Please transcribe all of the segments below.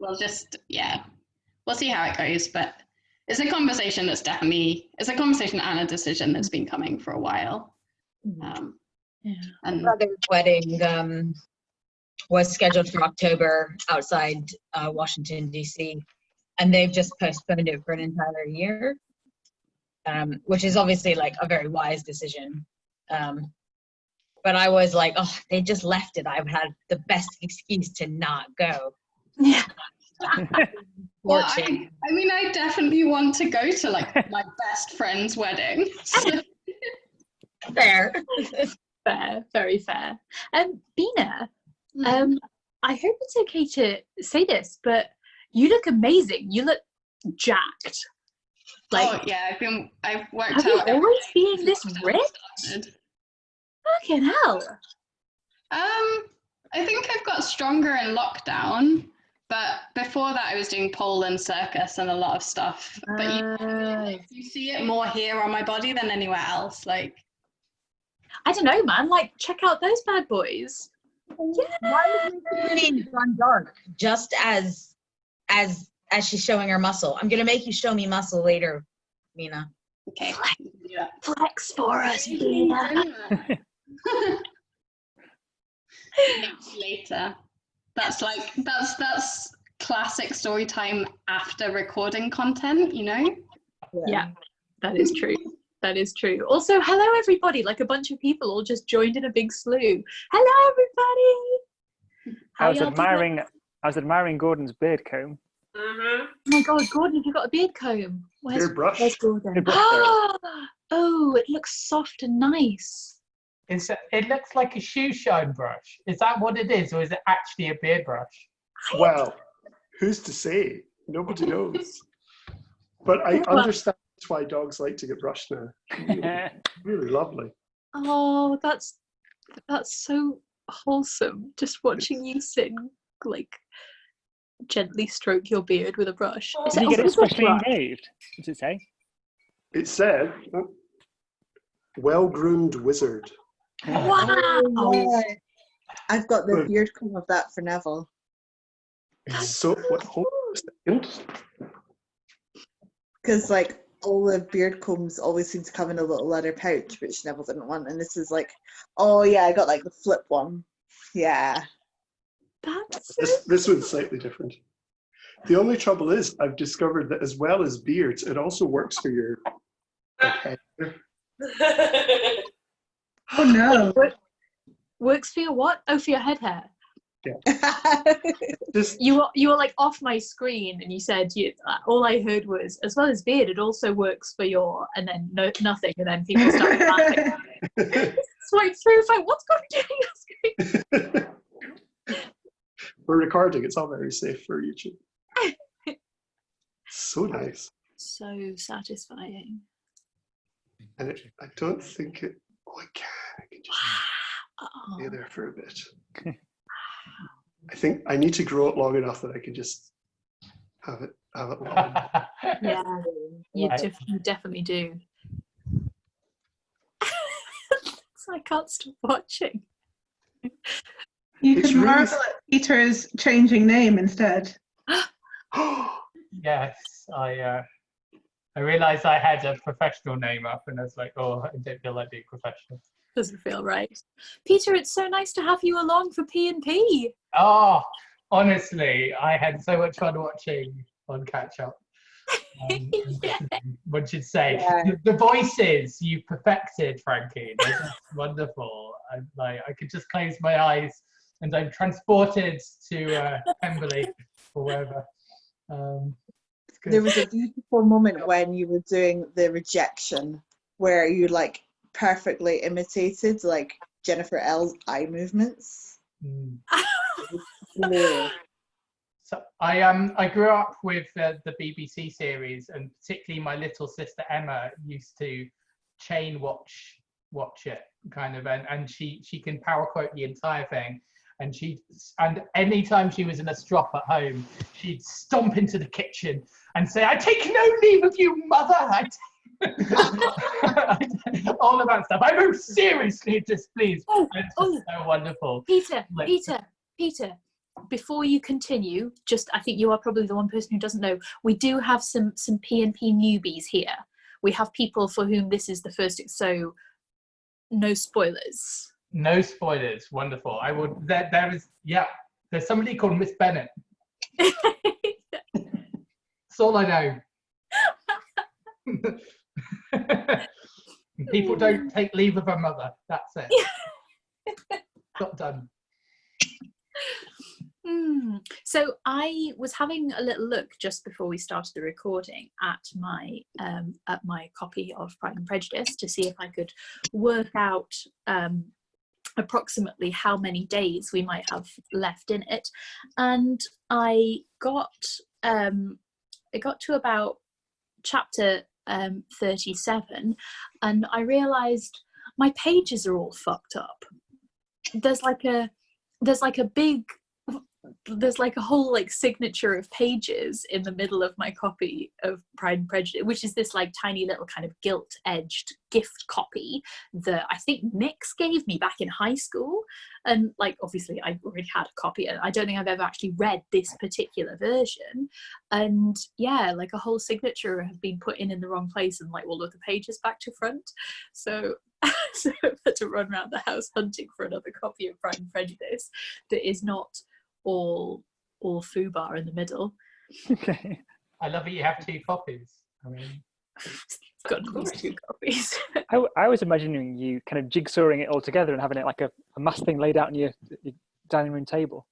we'll see how it goes. But it's a conversation it's a conversation and a decision that's been coming for a while. And my brother's wedding was scheduled for October outside Washington, D.C., and they've just postponed it for an entire year, which is obviously like a very wise decision. But I was like, oh, they just left it. I've had the best excuse to not go. Yeah. Well, I definitely want to go to like my best friend's wedding. So. Fair. Fair, very fair. Bina, I hope it's okay to say this, but you look amazing. You look jacked. Like, oh yeah, I've worked have out. You always being this ripped? Fucking hell. I think I've got stronger in lockdown, but before that I was doing pole and circus and a lot of stuff. But you see it more here on my body than anywhere else. Like, I don't know, man. Like, check out those bad boys. Yeah. Why would you gone dark? Just as she's showing her muscle. I'm gonna make you show me muscle later, Mina. Okay. Flex for us, Mina. Later. That's classic story time after recording content, you know? Yeah, that is true. That is true. Also, hello everybody. Like a bunch of people all just joined in a big slew. Hello everybody. I was admiring Gordon's beard comb. Oh my god, Gordon, have you got a beard comb? Beard brush. Where's Gordon? Oh, it looks soft and nice. It looks like a shoe shine brush. Is that what it is, or is it actually a beard brush? Well, who's to say? Nobody knows. But I understand why dogs like to get brushed now. Really, really lovely. Oh, that's so wholesome. Just watching you sing, like, gently stroke your beard with a brush. Did you get it specially engraved? What does it say? It said, "Well-groomed wizard." Wow! I've got the beard comb of that for Neville. So, hold on a second. Because, like, all the beard combs always seem to come in a little leather pouch, which Neville didn't want. And this is like, oh yeah, I got like the flip one. Yeah. This one's slightly different. The only trouble is, I've discovered that as well as beards, it also works for your hair. Oh no. Works for your what? Oh, for your head hair. Yeah. You were like off my screen, and you said all I heard was as well as beard, it also works for your, and then nothing, and then people started laughing. Swipe through, what's going on your screen? We're recording. It's all very safe for YouTube. So nice. So satisfying. And I don't think it. Oh, I can just stay there for a bit. I think I need to grow it long enough that I can just have it long. Yeah, you definitely do. So I can't stop watching. You could marvel at Peter's changing name instead. Yes, I realised I had a professional name up, and I was like, oh, I don't feel like being professional. Doesn't feel right. Peter, it's so nice to have you along for P&P. Oh, honestly, I had so much fun watching on Catch Up. One should say. The voices you perfected, Frankie. This is wonderful. I could just close my eyes and I'm transported to Pemberley or wherever. There was a beautiful moment when you were doing the rejection where you like perfectly imitated like Jennifer L's eye movements. So I grew up with the BBC series, and particularly my little sister Emma used to chain watch it kind of, and she can power quote the entire thing. And anytime she was in a strop at home, she'd stomp into the kitchen and say, "I take no leave of you, mother." All of that stuff. I mean, seriously, just please. It's just so wonderful. Peter, before you continue, just I think you are probably the one person who doesn't know, we do have some P&P newbies here. We have people for whom this is the first, so no spoilers. No spoilers. Wonderful. I would. There is. Yeah. There's somebody called Miss Bennett. That's all I know. People don't take leave of her mother. That's it. Got done. So I was having a little look just before we started the recording at my copy of Pride and Prejudice to see if I could work out approximately how many days we might have left in it, and I got to about chapter 37, and I realized my pages are all fucked up. There's like a whole like signature of pages in the middle of my copy of Pride and Prejudice, which is this like tiny little kind of gilt-edged gift copy that I think Nix gave me back in high school. And like, obviously I already had a copy, and I don't think I've ever actually read this particular version. And yeah, like a whole signature have been put in the wrong place, and like all of the pages back to front. So so I've had to run around the house hunting for another copy of Pride and Prejudice that is not all foobar in the middle. Okay. I love that you have 2 copies. I mean, got at least 2 copies. I was imagining you kind of jigsawing it all together and having it like a mass thing laid out on your dining room table.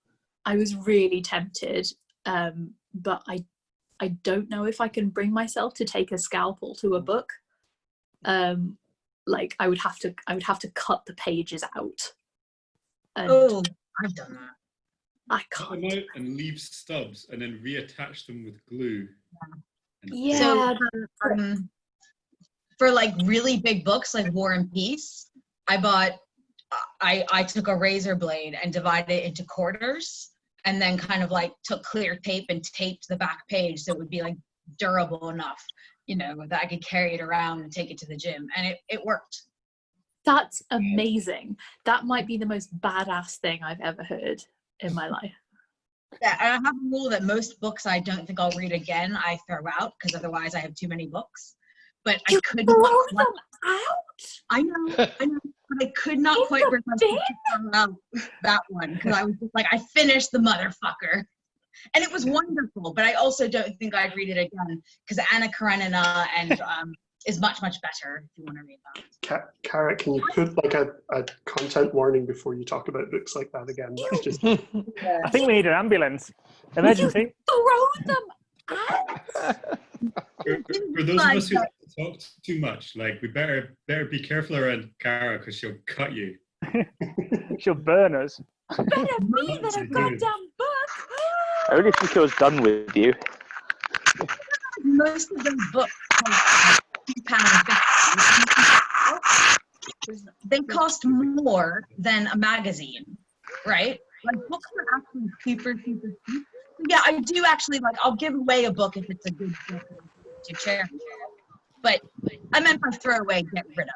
I was really tempted, but I don't know if I can bring myself to take a scalpel to a book. Like I would have to cut the pages out. Oh, I've done that. I Cut can't. them out and leave stubs and then reattach them with glue. Yeah. So for like really big books like War and Peace, I took a razor blade and divided it into quarters, and then kind of like took clear tape and taped the back page so it would be like durable enough, you know, that I could carry it around and take it to the gym, and it worked. That's amazing. That might be the most badass thing I've ever heard in my life. Yeah, I have a rule that most books I don't think I'll read again, I throw out, because otherwise I have too many books. But I could not throw them out. I know, but I could not quite bring myself to throw out that one, because I was just like, I finished the motherfucker. And it was wonderful, but I also don't think I'd read it again, because Anna Karenina and is much, much better if you want to read that. Cara, can you put like a content warning before you talk about books like that again? That's just... I think we need an ambulance. Emergency. Throw them out. For those of us who talk too much, like we better be careful around Cara because she'll cut you. She'll burn us. Better me than a goddamn book. I really think I was done with you. Most of those books cost £2.50. They cost more than a magazine, right? Like books are actually super, super cheap. Yeah, I do actually like. I'll give away a book if it's a good book to share. But I meant by throw away, get rid of.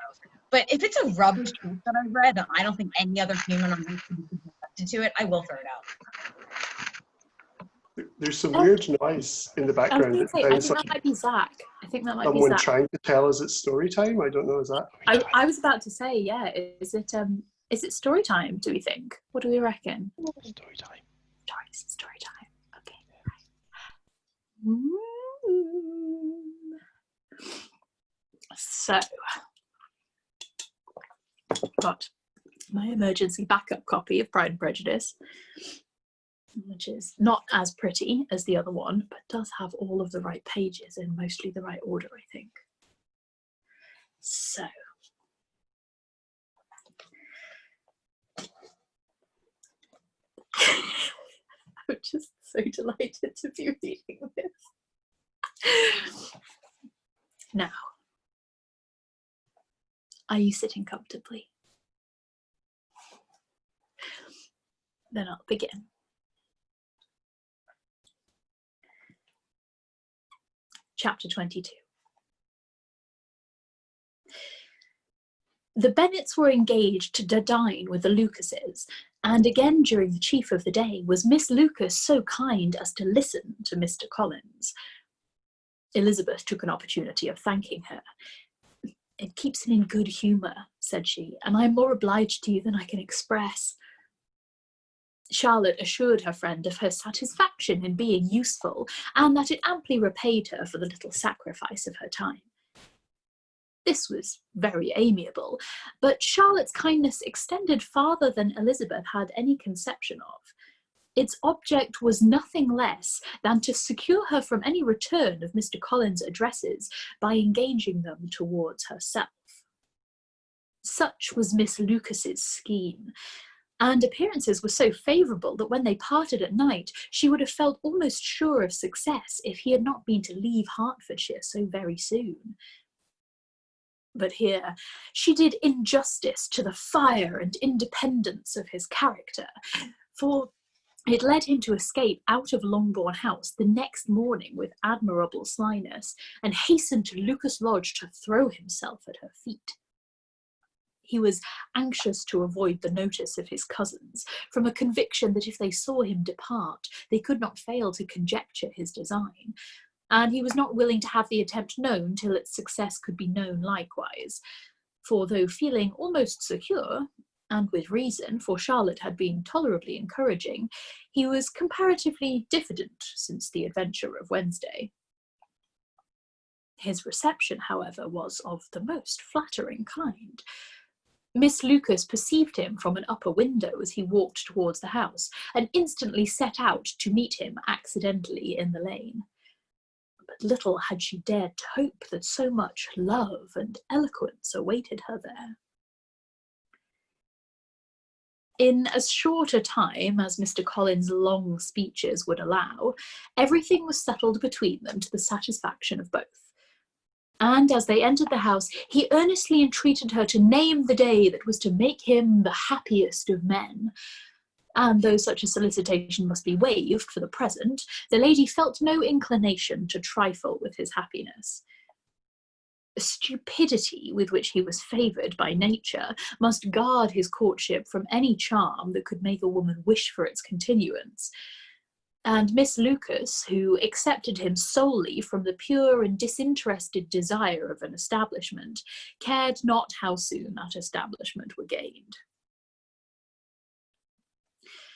But if it's a rubbish book that I read, and I don't think any other human on earth would be connected to it, I will throw it out. There's some weird noise in the background. I think that might be Zach. I think that might be someone Zach. trying to tell us it's story time. I don't know. Is that? I was about to say, yeah. Is it story time? Do we think? What do we reckon? Story time. Story time. Okay. So, got my emergency backup copy of Pride and Prejudice, which is not as pretty as the other one, but does have all of the right pages in mostly the right order, I think. So, I'm just so delighted to be reading this. Now, are you sitting comfortably? Then I'll begin. Chapter 22. The Bennets were engaged to dine with the Lucases, And again during the chief of the day was Miss Lucas so kind as to listen to Mr. Collins. Elizabeth took an opportunity of thanking her. "It keeps him in good humour," said she, "and I am more obliged to you than I can express." Charlotte assured her friend of her satisfaction in being useful, and that it amply repaid her for the little sacrifice of her time. This was very amiable, but Charlotte's kindness extended farther than Elizabeth had any conception of. Its object was nothing less than to secure her from any return of Mr. Collins' addresses by engaging them towards herself. Such was Miss Lucas's scheme, and appearances were so favourable that when they parted at night, she would have felt almost sure of success if he had not been to leave Hertfordshire so very soon. But here she did injustice to the fire and independence of his character, for it led him to escape out of Longbourn House the next morning with admirable slyness, and hasten to Lucas Lodge to throw himself at her feet. He was anxious to avoid the notice of his cousins, from a conviction that if they saw him depart, they could not fail to conjecture his design, and he was not willing to have the attempt known till its success could be known likewise, for though feeling almost secure, and with reason, for Charlotte had been tolerably encouraging, he was comparatively diffident since the adventure of Wednesday. His reception, however, was of the most flattering kind. Miss Lucas perceived him from an upper window as he walked towards the house, and instantly set out to meet him accidentally in the lane. But little had she dared to hope that so much love and eloquence awaited her there. In as short a time as Mr. Collins' long speeches would allow, everything was settled between them to the satisfaction of both. And as they entered the house, he earnestly entreated her to name the day that was to make him the happiest of men. And though such a solicitation must be waived for the present, the lady felt no inclination to trifle with his happiness. The stupidity with which he was favoured by nature must guard his courtship from any charm that could make a woman wish for its continuance. And Miss Lucas, who accepted him solely from the pure and disinterested desire of an establishment, cared not how soon that establishment were gained.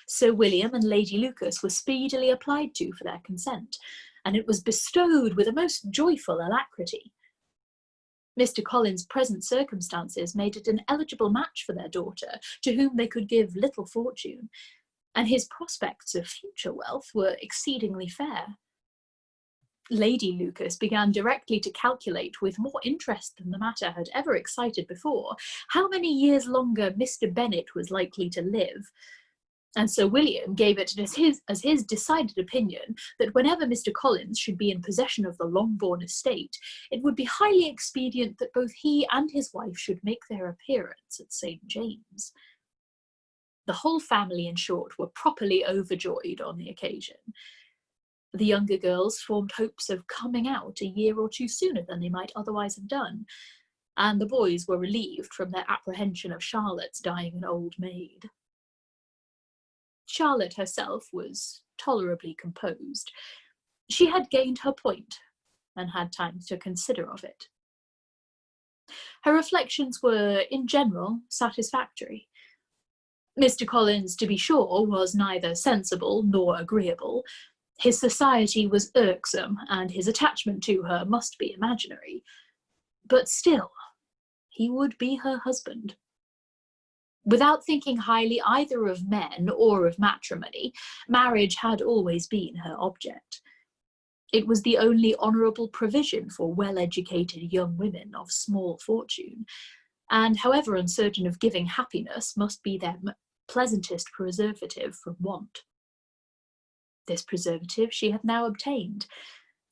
Sir William and Lady Lucas were speedily applied to for their consent, and it was bestowed with a most joyful alacrity. Mr. Collins' present circumstances made it an eligible match for their daughter, to whom they could give little fortune, and his prospects of future wealth were exceedingly fair. Lady Lucas began directly to calculate, with more interest than the matter had ever excited before, how many years longer Mr. Bennet was likely to live, and Sir William gave it as his decided opinion that whenever Mr. Collins should be in possession of the Longbourn estate, it would be highly expedient that both he and his wife should make their appearance at St. James. The whole family, in short, were properly overjoyed on the occasion. The younger girls formed hopes of coming out a year or two sooner than they might otherwise have done, and the boys were relieved from their apprehension of Charlotte's dying an old maid. Charlotte herself was tolerably composed. She had gained her point, and had time to consider of it. Her reflections were, in general, satisfactory. Mr. Collins, to be sure, was neither sensible nor agreeable. His society was irksome, and his attachment to her must be imaginary. But still, he would be her husband. Without thinking highly either of men or of matrimony, marriage had always been her object. It was the only honourable provision for well-educated young women of small fortune, and however uncertain of giving happiness, must be their pleasantest preservative from want. This preservative she had now obtained,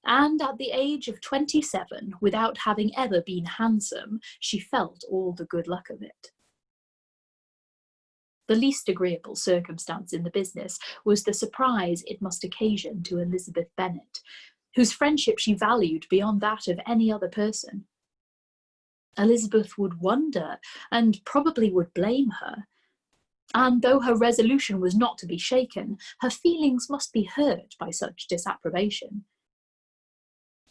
and at the age of 27, without having ever been handsome, she felt all the good luck of it. The least agreeable circumstance in the business was the surprise it must occasion to Elizabeth Bennet, whose friendship she valued beyond that of any other person. Elizabeth would wonder, and probably would blame her, And though her resolution was not to be shaken, her feelings must be hurt by such disapprobation.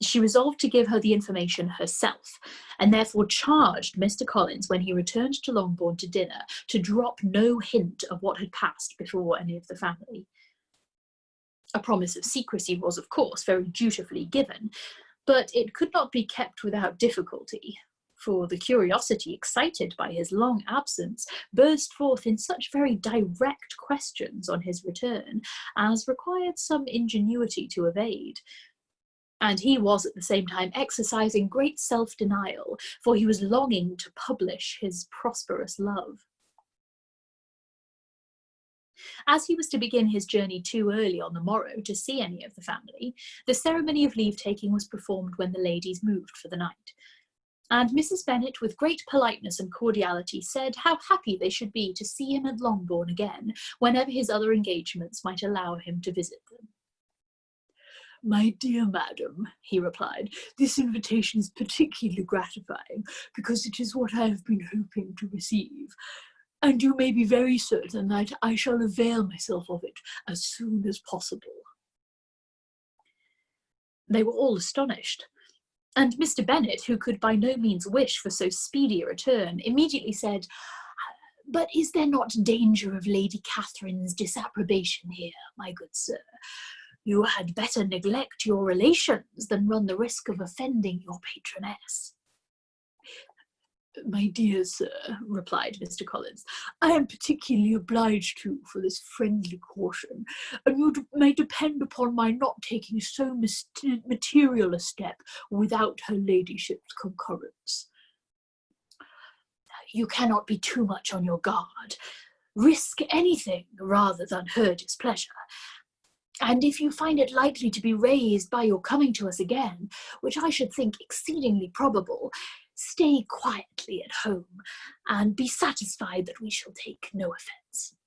She resolved to give her the information herself, and therefore charged Mr. Collins, when he returned to Longbourn to dinner, to drop no hint of what had passed before any of the family. A promise of secrecy was, of course, very dutifully given, but it could not be kept without difficulty, for the curiosity excited by his long absence burst forth in such very direct questions on his return as required some ingenuity to evade. And he was at the same time exercising great self-denial, for he was longing to publish his prosperous love. As he was to begin his journey too early on the morrow to see any of the family, the ceremony of leave-taking was performed when the ladies moved for the night. And Mrs. Bennet, with great politeness and cordiality, said how happy they should be to see him at Longbourn again, whenever his other engagements might allow him to visit them. "My dear madam," he replied, "this invitation is particularly gratifying, because it is what I have been hoping to receive, and you may be very certain that I shall avail myself of it as soon as possible." They were all astonished, and Mr. Bennet, who could by no means wish for so speedy a return, immediately said, "But is there not danger of Lady Catherine's disapprobation here, my good sir? You had better neglect your relations than run the risk of offending your patroness." "My dear sir," replied Mr. Collins, "I am particularly obliged to you for this friendly caution, and you may depend upon my not taking so material a step without her ladyship's concurrence. You cannot be too much on your guard. Risk anything rather than her displeasure. And if you find it likely to be raised by your coming to us again, which I should think exceedingly probable, stay quietly at home, and be satisfied that we shall take no offence."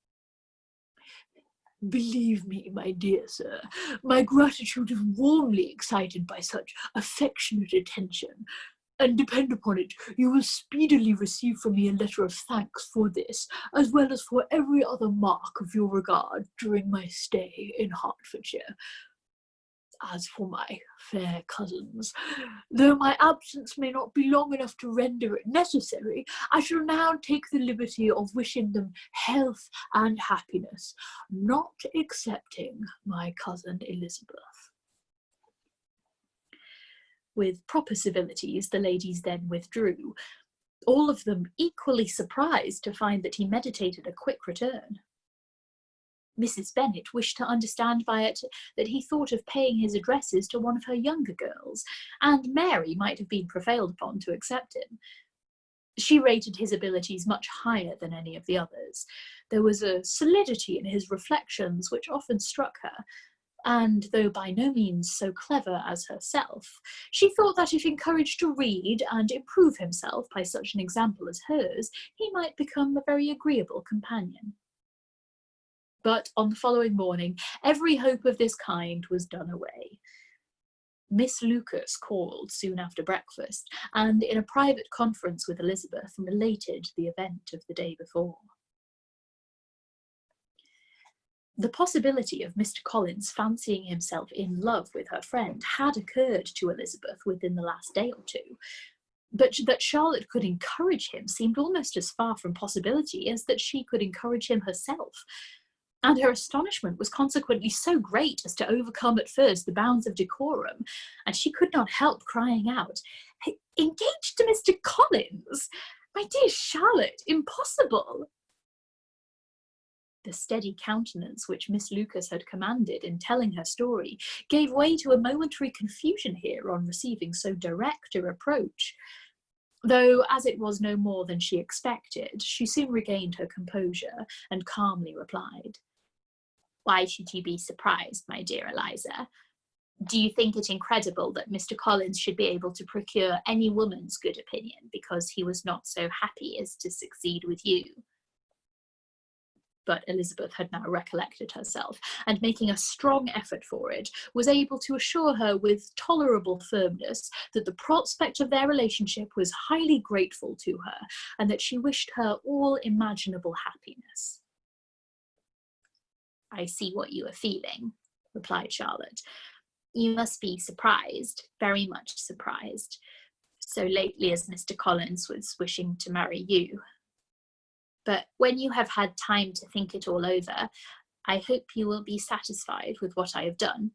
"Believe me, my dear sir, my gratitude is warmly excited by such affectionate attention, and depend upon it, you will speedily receive from me a letter of thanks for this, as well as for every other mark of your regard during my stay in Hertfordshire. As for my fair cousins, though my absence may not be long enough to render it necessary, I shall now take the liberty of wishing them health and happiness, not excepting my cousin Elizabeth." With proper civilities, the ladies then withdrew, all of them equally surprised to find that he meditated a quick return. Mrs. Bennet wished to understand by it that he thought of paying his addresses to one of her younger girls, and Mary might have been prevailed upon to accept him. She rated his abilities much higher than any of the others. There was a solidity in his reflections which often struck her, and though by no means so clever as herself, she thought that if encouraged to read and improve himself by such an example as hers, he might become a very agreeable companion. But on the following morning, every hope of this kind was done away. Miss Lucas called soon after breakfast, and in a private conference with Elizabeth related the event of the day before. The possibility of Mr. Collins fancying himself in love with her friend had occurred to Elizabeth within the last day or two, but that Charlotte could encourage him seemed almost as far from possibility as that she could encourage him herself, and her astonishment was consequently so great as to overcome at first the bounds of decorum, and she could not help crying out, "Engaged to Mr. Collins? My dear Charlotte, impossible!" The steady countenance which Miss Lucas had commanded in telling her story gave way to a momentary confusion here on receiving so direct a reproach, though as it was no more than she expected, she soon regained her composure and calmly replied, "Why should you be surprised, my dear Eliza? Do you think it incredible that Mr. Collins should be able to procure any woman's good opinion because he was not so happy as to succeed with you?" But Elizabeth had now recollected herself, and making a strong effort for it, was able to assure her with tolerable firmness that the prospect of their relationship was highly grateful to her, and that she wished her all imaginable happiness. I see what you are feeling, replied Charlotte. You must be surprised, very much surprised, so lately as Mr. Collins was wishing to marry you. But when you have had time to think it all over, I hope you will be satisfied with what I have done.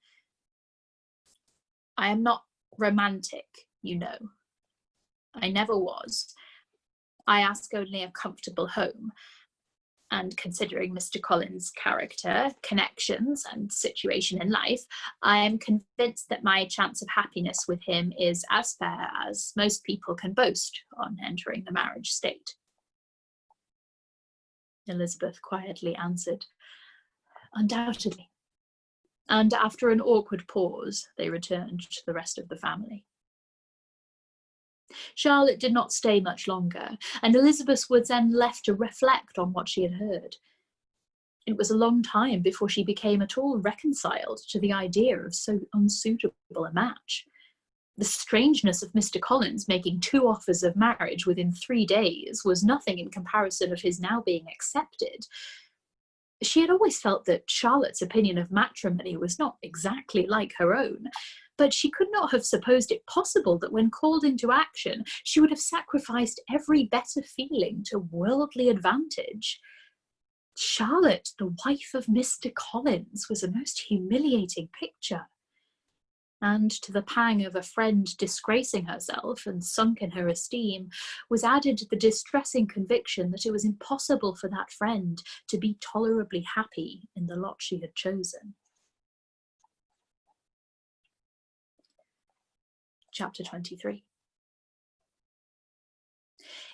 I am not romantic, you know. I never was. I ask only a comfortable home. And considering Mr. Collins' character, connections, and situation in life, I am convinced that my chance of happiness with him is as fair as most people can boast on entering the marriage state. Elizabeth quietly answered, undoubtedly. And after an awkward pause, they returned to the rest of the family. Charlotte did not stay much longer, and Elizabeth was then left to reflect on what she had heard. It was a long time before she became at all reconciled to the idea of so unsuitable a match. The strangeness of Mr. Collins making 2 offers of marriage within 3 days was nothing in comparison of his now being accepted. She had always felt that Charlotte's opinion of matrimony was not exactly like her own, but she could not have supposed it possible that when called into action, she would have sacrificed every better feeling to worldly advantage. Charlotte, the wife of Mr. Collins, was a most humiliating picture. And to the pang of a friend disgracing herself and sunk in her esteem was added the distressing conviction that it was impossible for that friend to be tolerably happy in the lot she had chosen. Chapter 23.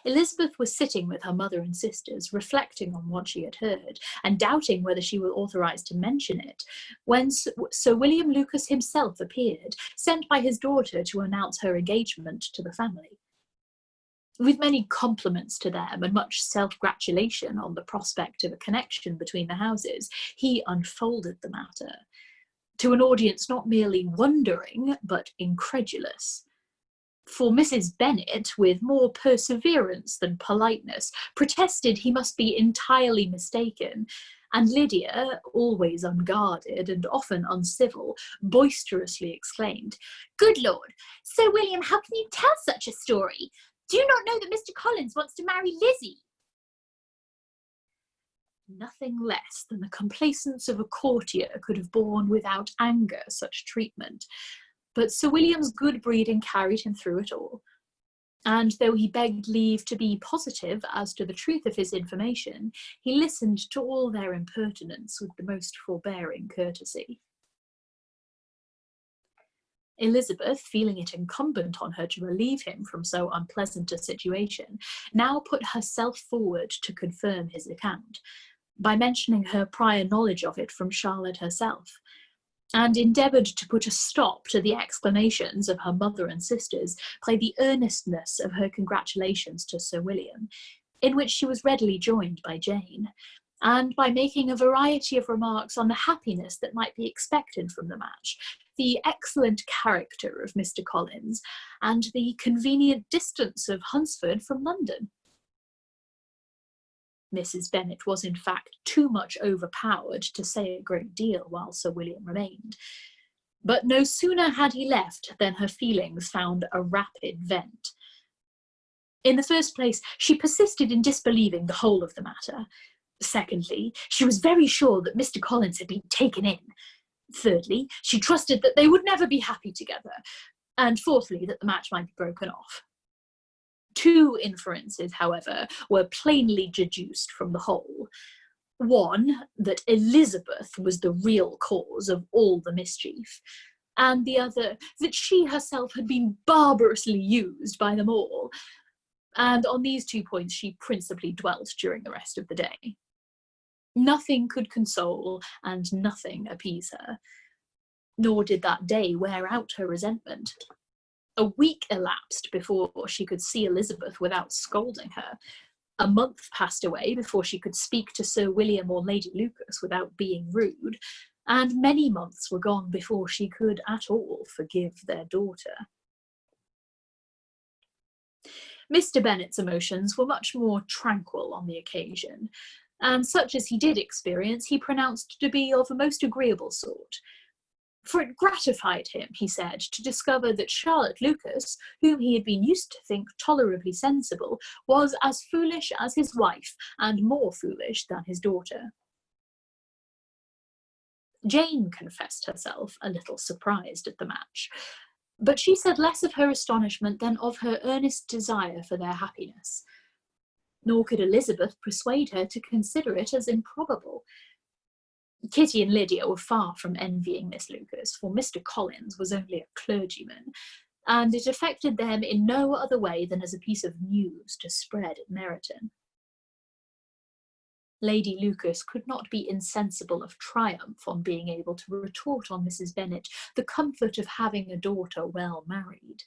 Elizabeth was sitting with her mother and sisters, reflecting on what she had heard, and doubting whether she were authorised to mention it, when Sir William Lucas himself appeared, sent by his daughter to announce her engagement to the family. With many compliments to them and much self-gratulation on the prospect of a connection between the houses, he unfolded the matter to an audience not merely wondering, but incredulous. For Mrs. Bennet, with more perseverance than politeness, protested he must be entirely mistaken, and Lydia, always unguarded and often uncivil, boisterously exclaimed, "Good Lord, Sir William, how can you tell such a story? Do you not know that Mr. Collins wants to marry Lizzie?" Nothing less than the complacence of a courtier could have borne without anger such treatment, but Sir William's good breeding carried him through it all, and though he begged leave to be positive as to the truth of his information, he listened to all their impertinence with the most forbearing courtesy. Elizabeth, feeling it incumbent on her to relieve him from so unpleasant a situation, now put herself forward to confirm his account, by mentioning her prior knowledge of it from Charlotte herself, and endeavoured to put a stop to the exclamations of her mother and sisters by the earnestness of her congratulations to Sir William, in which she was readily joined by Jane, and by making a variety of remarks on the happiness that might be expected from the match, the excellent character of Mr. Collins, and the convenient distance of Hunsford from London. Mrs. Bennet was in fact too much overpowered to say a great deal while Sir William remained, but no sooner had he left than her feelings found a rapid vent. In the first place, she persisted in disbelieving the whole of the matter. Secondly, she was very sure that Mr. Collins had been taken in. Thirdly, she trusted that they would never be happy together. And fourthly, that the match might be broken off. 2 inferences, however, were plainly deduced from the whole. One, that Elizabeth was the real cause of all the mischief, and the other, that she herself had been barbarously used by them all. And on these 2 points she principally dwelt during the rest of the day. Nothing could console and nothing appease her, nor did that day wear out her resentment. A week elapsed before she could see Elizabeth without scolding her. A month passed away before she could speak to Sir William or Lady Lucas without being rude, and many months were gone before she could at all forgive their daughter. Mr. Bennet's emotions were much more tranquil on the occasion, and such as he did experience he pronounced to be of a most agreeable sort. For it gratified him, he said, to discover that Charlotte Lucas, whom he had been used to think tolerably sensible, was as foolish as his wife, and more foolish than his daughter. Jane confessed herself a little surprised at the match, but she said less of her astonishment than of her earnest desire for their happiness. Nor could Elizabeth persuade her to consider it as improbable. Kitty and Lydia were far from envying Miss Lucas, for Mr. Collins was only a clergyman, and it affected them in no other way than as a piece of news to spread at Meryton. Lady Lucas could not be insensible of triumph on being able to retort on Mrs. Bennet the comfort of having a daughter well married,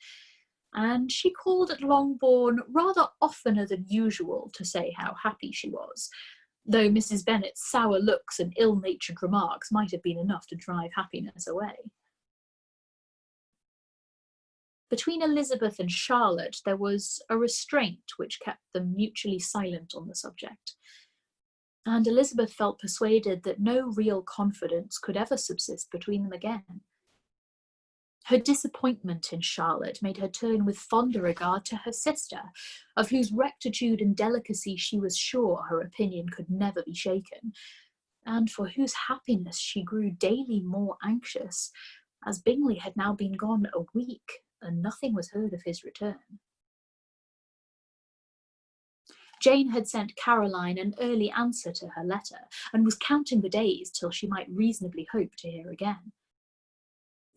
and she called at Longbourn rather oftener than usual to say how happy she was, though Mrs. Bennet's sour looks and ill-natured remarks might have been enough to drive happiness away. Between Elizabeth and Charlotte there was a restraint which kept them mutually silent on the subject, and Elizabeth felt persuaded that no real confidence could ever subsist between them again. Her disappointment in Charlotte made her turn with fonder regard to her sister, of whose rectitude and delicacy she was sure her opinion could never be shaken, and for whose happiness she grew daily more anxious, as Bingley had now been gone a week, and nothing was heard of his return. Jane had sent Caroline an early answer to her letter, and was counting the days till she might reasonably hope to hear again.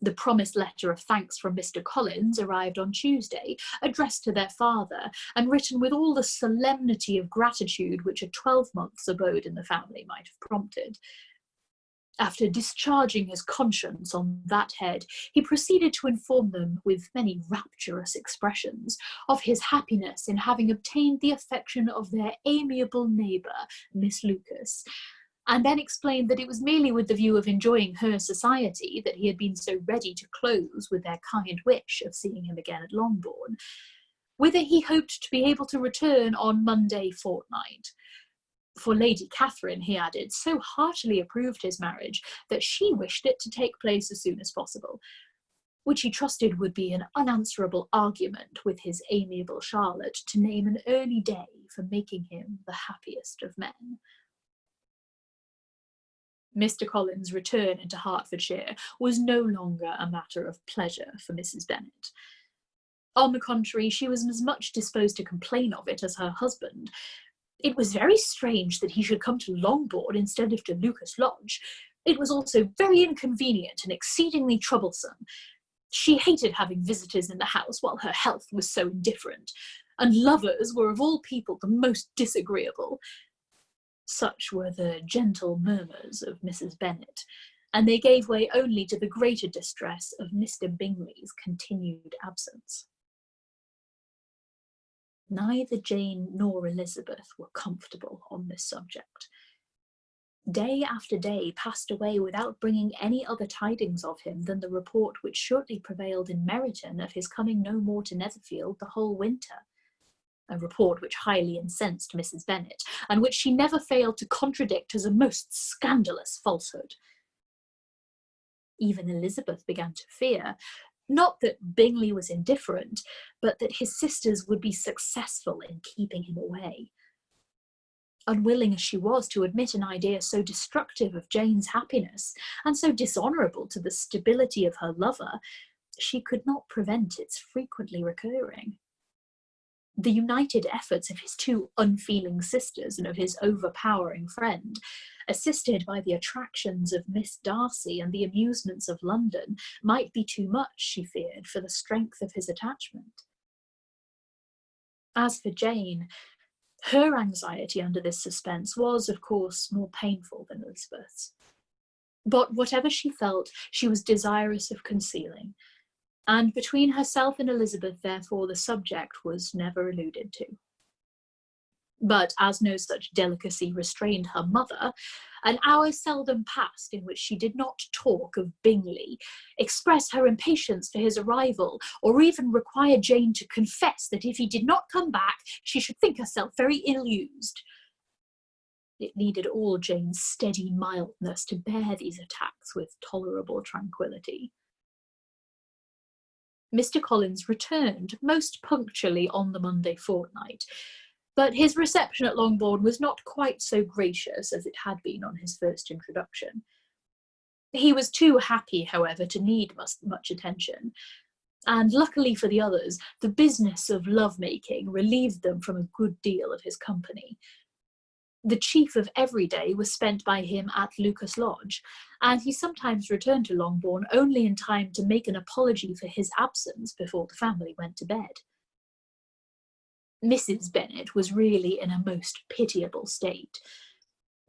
The promised letter of thanks from Mr. Collins arrived on Tuesday, addressed to their father, and written with all the solemnity of gratitude which a 12-month's abode in the family might have prompted. After discharging his conscience on that head, he proceeded to inform them, with many rapturous expressions, of his happiness in having obtained the affection of their amiable neighbour, Miss Lucas, and then explained that it was merely with the view of enjoying her society that he had been so ready to close with their kind wish of seeing him again at Longbourn, whither he hoped to be able to return on Monday fortnight. For Lady Catherine, he added, so heartily approved his marriage that she wished it to take place as soon as possible, which he trusted would be an unanswerable argument with his amiable Charlotte to name an early day for making him the happiest of men. Mr. Collins' return into Hertfordshire was no longer a matter of pleasure for Mrs. Bennet. On the contrary, she was as much disposed to complain of it as her husband. It was very strange that he should come to Longbourn instead of to Lucas Lodge. It was also very inconvenient and exceedingly troublesome. She hated having visitors in the house while her health was so indifferent, and lovers were of all people the most disagreeable. Such were the gentle murmurs of Mrs. Bennet, and they gave way only to the greater distress of Mr. Bingley's continued absence. Neither Jane nor Elizabeth were comfortable on this subject. Day after day passed away without bringing any other tidings of him than the report which shortly prevailed in Meryton of his coming no more to Netherfield the whole winter, a report which highly incensed Mrs. Bennet, and which she never failed to contradict as a most scandalous falsehood. Even Elizabeth began to fear, not that Bingley was indifferent, but that his sisters would be successful in keeping him away. Unwilling as she was to admit an idea so destructive of Jane's happiness, and so dishonourable to the stability of her lover, she could not prevent its frequently recurring. The united efforts of his two unfeeling sisters and of his overpowering friend, assisted by the attractions of Miss Darcy and the amusements of London, might be too much, she feared, for the strength of his attachment. As for Jane, her anxiety under this suspense was, of course, more painful than Elizabeth's. But whatever she felt, she was desirous of concealing, and between herself and Elizabeth, therefore, the subject was never alluded to. But as no such delicacy restrained her mother, an hour seldom passed in which she did not talk of Bingley, express her impatience for his arrival, or even require Jane to confess that if he did not come back, she should think herself very ill-used. It needed all Jane's steady mildness to bear these attacks with tolerable tranquillity. Mr. Collins returned most punctually on the Monday fortnight, but his reception at Longbourn was not quite so gracious as it had been on his first introduction. He was too happy, however, to need much attention, and luckily for the others, the business of love-making relieved them from a good deal of his company. The chief of every day was spent by him at Lucas Lodge, and he sometimes returned to Longbourn only in time to make an apology for his absence before the family went to bed. Mrs. Bennet was really in a most pitiable state.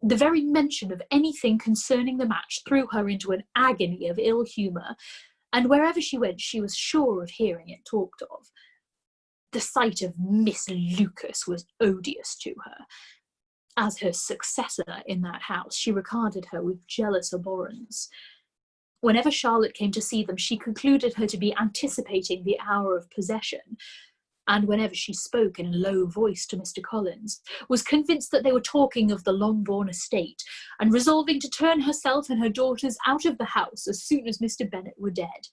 The very mention of anything concerning the match threw her into an agony of ill humour, and wherever she went she was sure of hearing it talked of. The sight of Miss Lucas was odious to her. As her successor in that house, she regarded her with jealous abhorrence. Whenever Charlotte came to see them, she concluded her to be anticipating the hour of possession, and whenever she spoke in a low voice to Mr. Collins, was convinced that they were talking of the Longbourn estate, and resolving to turn herself and her daughters out of the house as soon as Mr. Bennet were dead.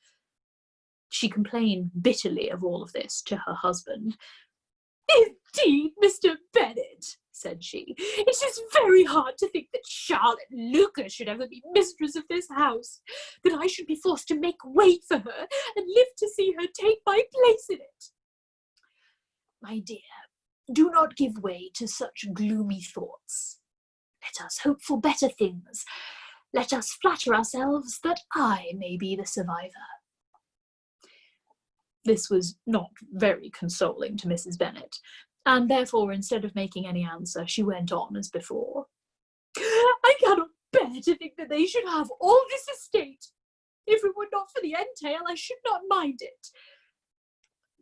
She complained bitterly of all of this to her husband. "Indeed, Mr. Bennet," said she, "it is very hard to think that Charlotte Lucas should ever be mistress of this house, that I should be forced to make way for her and live to see her take my place in it. My dear, do not give way to such gloomy thoughts. Let us hope for better things. Let us flatter ourselves that I may be the survivor." This was not very consoling to Mrs. Bennet, and therefore, instead of making any answer, she went on as before. "I cannot bear to think that they should have all this estate. If it were not for the entail, I should not mind it."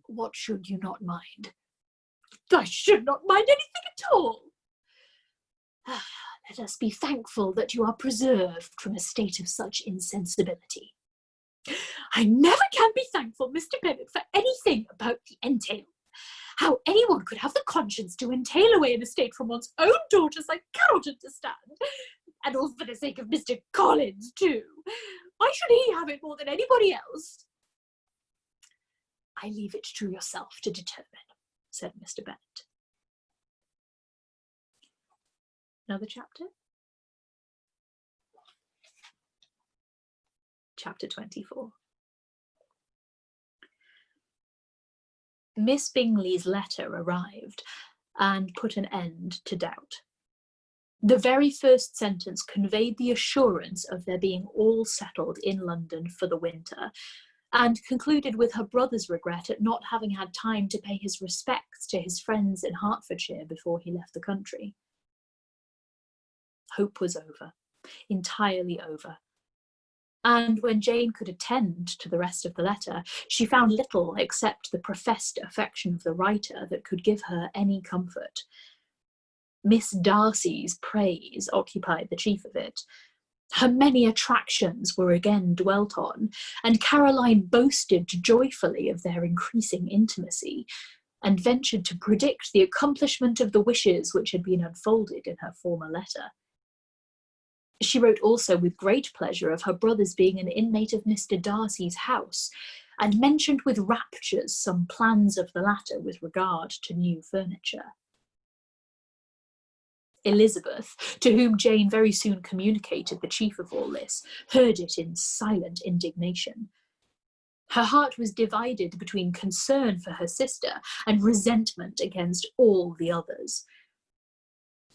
"What should you not mind?" "I should not mind anything at all." "Let us be thankful that you are preserved from a state of such insensibility." "I never can be thankful, Mr. Bennet, for anything about the entail. How anyone could have the conscience to entail away an estate from one's own daughters, I cannot understand. And all for the sake of Mr. Collins, too. Why should he have it more than anybody else?" "I leave it to yourself to determine," said Mr. Bennet. Another chapter? Chapter 24. Miss Bingley's letter arrived and put an end to doubt. The very first sentence conveyed the assurance of their being all settled in London for the winter, and concluded with her brother's regret at not having had time to pay his respects to his friends in Hertfordshire before he left the country. Hope was over, entirely over. And when Jane could attend to the rest of the letter, she found little except the professed affection of the writer that could give her any comfort. Miss Darcy's praise occupied the chief of it. Her many attractions were again dwelt on, and Caroline boasted joyfully of their increasing intimacy, and ventured to predict the accomplishment of the wishes which had been unfolded in her former letter. She wrote also with great pleasure of her brother's being an inmate of Mr. Darcy's house, and mentioned with raptures some plans of the latter with regard to new furniture. Elizabeth, to whom Jane very soon communicated the chief of all this, heard it in silent indignation. Her heart was divided between concern for her sister and resentment against all the others.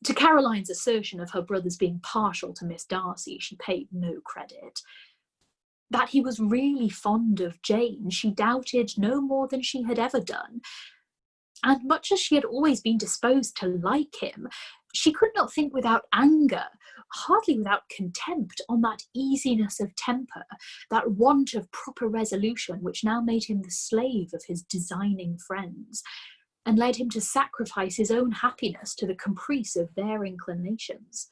To Caroline's assertion of her brother's being partial to Miss Darcy, she paid no credit. That he was really fond of Jane, she doubted no more than she had ever done. And much as she had always been disposed to like him, she could not think without anger, hardly without contempt, on that easiness of temper, that want of proper resolution which now made him the slave of his designing friends, and led him to sacrifice his own happiness to the caprice of their inclinations.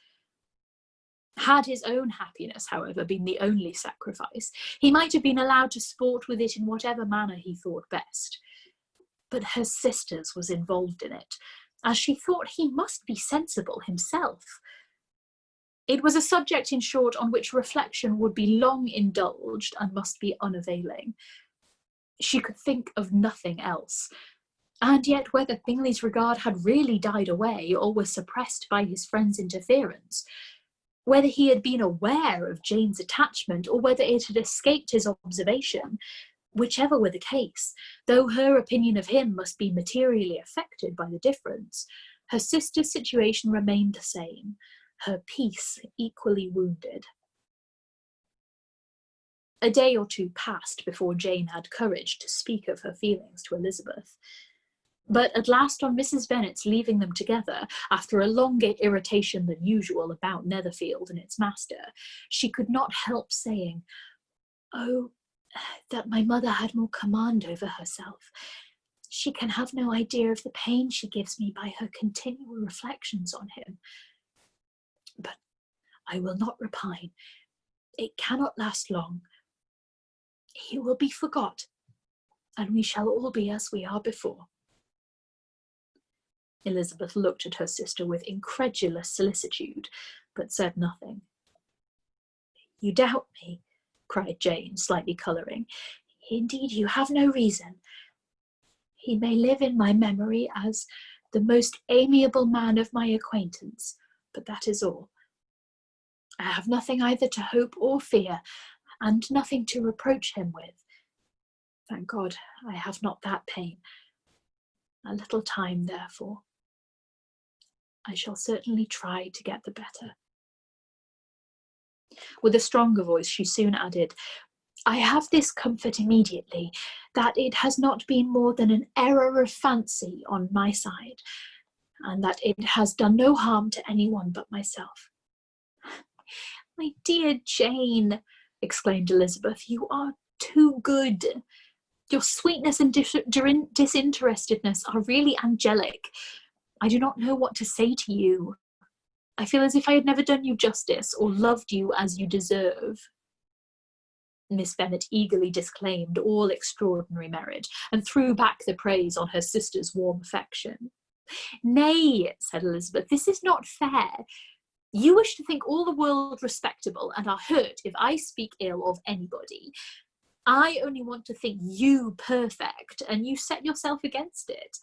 Had his own happiness, however, been the only sacrifice, he might have been allowed to sport with it in whatever manner he thought best. But her sister's was involved in it, as she thought he must be sensible himself, It was a subject, in short, on which reflection would be long indulged and must be unavailing. She could think of nothing else. And yet whether Bingley's regard had really died away or was suppressed by his friend's interference, whether he had been aware of Jane's attachment or whether it had escaped his observation, whichever were the case, though her opinion of him must be materially affected by the difference, her sister's situation remained the same, her peace equally wounded. A day or two passed before Jane had courage to speak of her feelings to Elizabeth. But at last, on Mrs. Bennet's leaving them together, after a longer irritation than usual about Netherfield and its master, she could not help saying, "Oh, that my mother had more command over herself. She can have no idea of the pain she gives me by her continual reflections on him. But I will not repine. It cannot last long. He will be forgot, and we shall all be as we are before." Elizabeth looked at her sister with incredulous solicitude, but said nothing. "You doubt me," cried Jane, slightly colouring. "Indeed, you have no reason. He may live in my memory as the most amiable man of my acquaintance, but that is all. I have nothing either to hope or fear, and nothing to reproach him with. Thank God, I have not that pain. A little time, therefore. I shall certainly try to get the better." With a stronger voice, she soon added, "I have this comfort immediately, that it has not been more than an error of fancy on my side, and that it has done no harm to anyone but myself." "My dear Jane," exclaimed Elizabeth, "you are too good. Your sweetness and disinterestedness are really angelic. I do not know what to say to you. I feel as if I had never done you justice or loved you as you deserve." Miss Bennet eagerly disclaimed all extraordinary merit and threw back the praise on her sister's warm affection. "Nay," said Elizabeth, "this is not fair. You wish to think all the world respectable and are hurt if I speak ill of anybody. I only want to think you perfect, and you set yourself against it.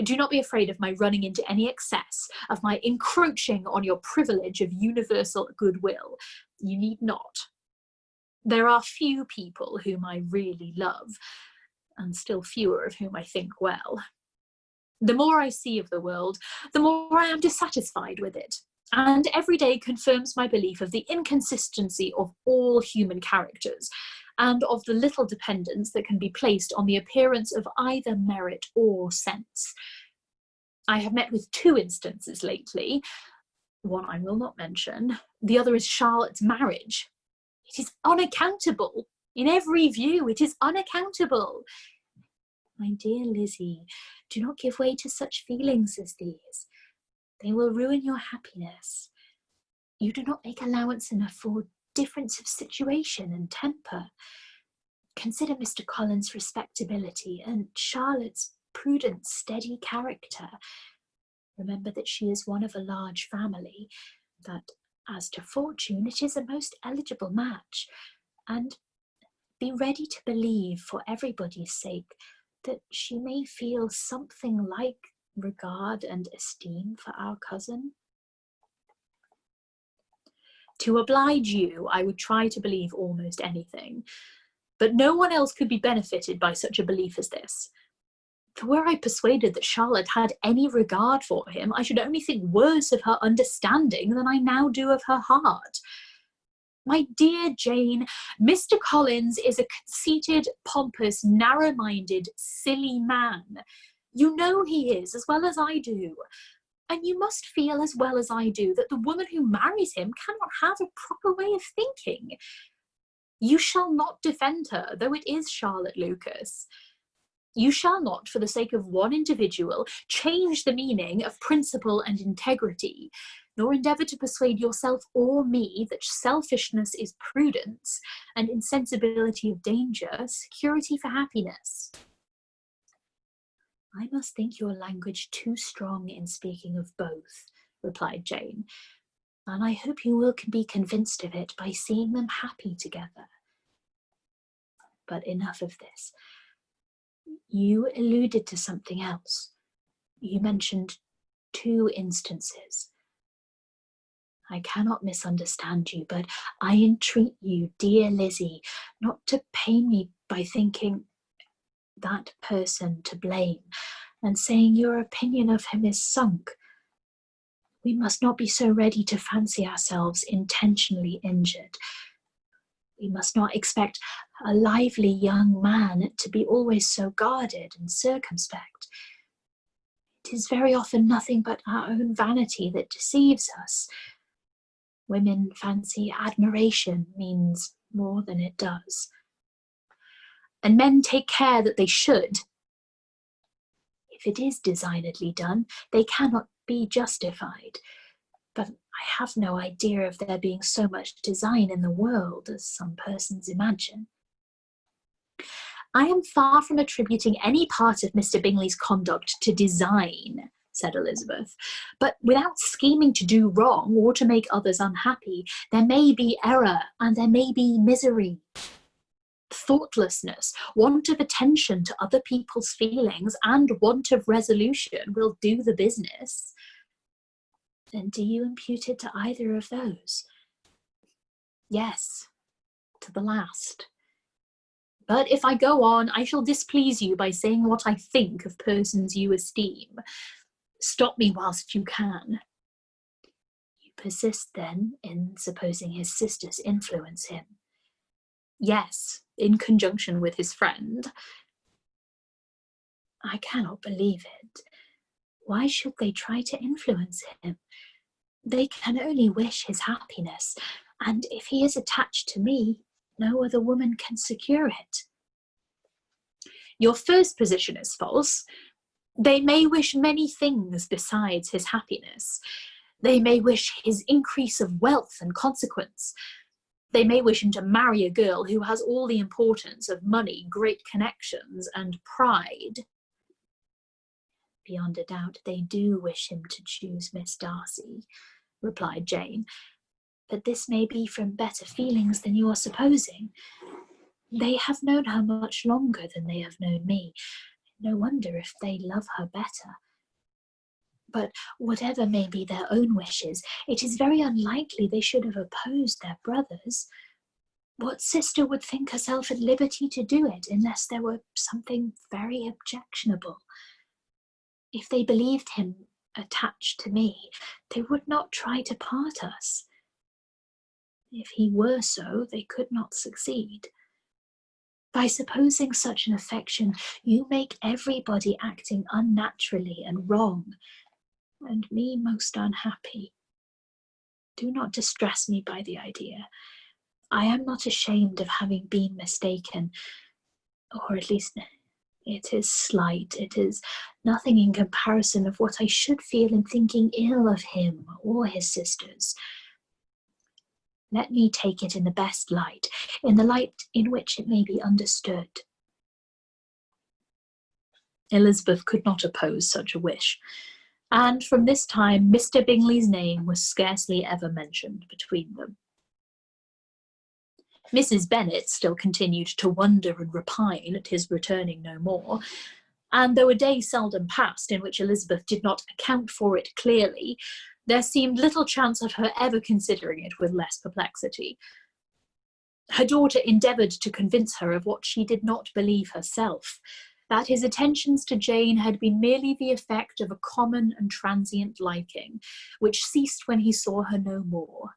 Do not be afraid of my running into any excess, of my encroaching on your privilege of universal goodwill. You need not. There are few people whom I really love, and still fewer of whom I think well. The more I see of the world, the more I am dissatisfied with it, and every day confirms my belief of the inconsistency of all human characters, and of the little dependence that can be placed on the appearance of either merit or sense. I have met with 2 instances lately. One I will not mention. The other is Charlotte's marriage. It is unaccountable. In every view, it is unaccountable. My dear Lizzie, do not give way to such feelings as these. They will ruin your happiness. You do not make allowance enough for difference of situation and temper. Consider Mr. Collins' respectability and Charlotte's prudent, steady character. Remember that she is one of a large family, that as to fortune it is a most eligible match, and be ready to believe, for everybody's sake, that she may feel something like regard and esteem for our cousin. To oblige you, I would try to believe almost anything, but no one else could be benefited by such a belief as this. For were I persuaded that Charlotte had any regard for him, I should only think worse of her understanding than I now do of her heart. My dear Jane, Mr. Collins is a conceited, pompous, narrow-minded, silly man. You know he is, as well as I do. And you must feel as well as I do that the woman who marries him cannot have a proper way of thinking. You shall not defend her, though it is Charlotte Lucas. You shall not, for the sake of one individual, change the meaning of principle and integrity, nor endeavour to persuade yourself or me that selfishness is prudence, and insensibility of danger security for happiness. I must think your language too strong in speaking of both, replied Jane. and I hope you will be convinced of it by seeing them happy together. But enough of this. You alluded to something else. You mentioned 2 instances. I cannot misunderstand you, but I entreat you, dear Lizzie, not to pain me by thinking that person to blame and saying your opinion of him is sunk. We must not be so ready to fancy ourselves intentionally injured. We must not expect a lively young man to be always so guarded and circumspect. It is very often nothing but our own vanity that deceives us. Women fancy admiration means more than it does. And men take care that they should. If it is designedly done, they cannot be justified. But I have no idea of there being so much design in the world as some persons imagine. I am far from attributing any part of Mr. Bingley's conduct to design, said Elizabeth, but without scheming to do wrong or to make others unhappy, there may be error and there may be misery. Thoughtlessness, want of attention to other people's feelings, and want of resolution will do the business. Then do you impute it to either of those? Yes, to the last. But if I go on, I shall displease you by saying what I think of persons you esteem. Stop me whilst you can. You persist, then, in supposing his sisters influence him? Yes, in conjunction with his friend. I cannot believe it. Why should they try to influence him? They can only wish his happiness, and if he is attached to me, no other woman can secure it. Your first position is false. They may wish many things besides his happiness. They may wish his increase of wealth and consequence. They may wish him to marry a girl who has all the importance of money, great connections, and pride. Beyond a doubt, they do wish him to choose Miss Darcy, replied Jane. But this may be from better feelings than you are supposing. They have known her much longer than they have known me. No wonder if they love her better. But whatever may be their own wishes, it is very unlikely they should have opposed their brothers. What sister would think herself at liberty to do it unless there were something very objectionable? If they believed him attached to me, they would not try to part us. If he were so, they could not succeed. By supposing such an affection, you make everybody acting unnaturally and wrong, and me most unhappy. Do not distress me by the idea. I am not ashamed of having been mistaken, or at least it is slight. It is nothing in comparison of what I should feel in thinking ill of him or his sisters. Let me take it in the best light, in the light in which it may be understood. Elizabeth could not oppose such a wish, and from this time Mr. Bingley's name was scarcely ever mentioned between them. Mrs. Bennet still continued to wonder and repine at his returning no more, and though a day seldom passed in which Elizabeth did not account for it clearly, there seemed little chance of her ever considering it with less perplexity. Her daughter endeavoured to convince her of what she did not believe herself, that his attentions to Jane had been merely the effect of a common and transient liking, which ceased when he saw her no more.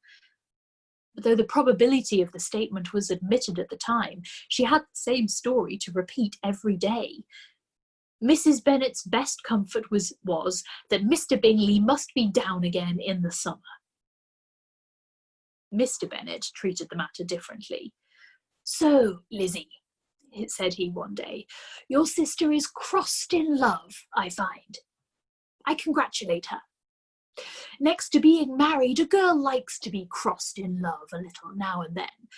Though the probability of the statement was admitted at the time, she had the same story to repeat every day. Mrs. Bennet's best comfort was that Mr. Bingley must be down again in the summer. Mr. Bennet treated the matter differently. "So, Lizzie," said he one day, "your sister is crossed in love, I find. I congratulate her. Next to being married, a girl likes to be crossed in love a little now and then.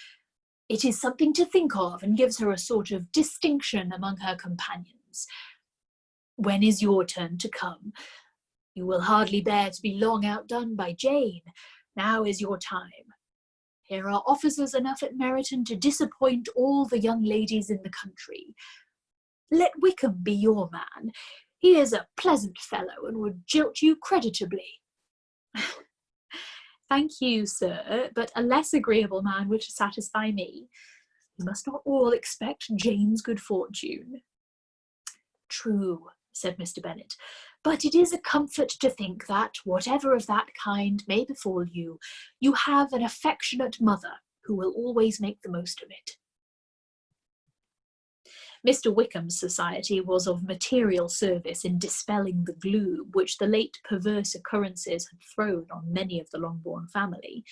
It is something to think of and gives her a sort of distinction among her companions. When is your turn to come? You will hardly bear to be long outdone by Jane. Now is your time. Here are officers enough at Meryton to disappoint all the young ladies in the country. Let Wickham be your man. He is a pleasant fellow and would jilt you creditably. Thank you, sir, but a less agreeable man would satisfy me. You must not all expect Jane's good fortune. True, said Mr. Bennet, but it is a comfort to think that, whatever of that kind may befall you, you have an affectionate mother who will always make the most of it. Mr. Wickham's society was of material service in dispelling the gloom which the late perverse occurrences had thrown on many of the Longbourn family.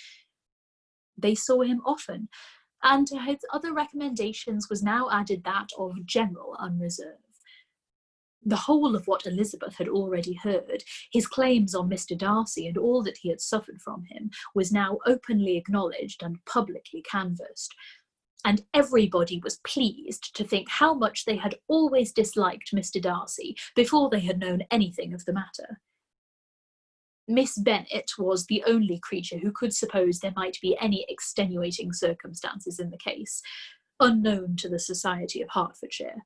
They saw him often, and to his other recommendations was now added that of general unreserve. The whole of what Elizabeth had already heard, his claims on Mr. Darcy and all that he had suffered from him, was now openly acknowledged and publicly canvassed, and everybody was pleased to think how much they had always disliked Mr. Darcy before they had known anything of the matter. Miss Bennet was the only creature who could suppose there might be any extenuating circumstances in the case, unknown to the society of Hertfordshire.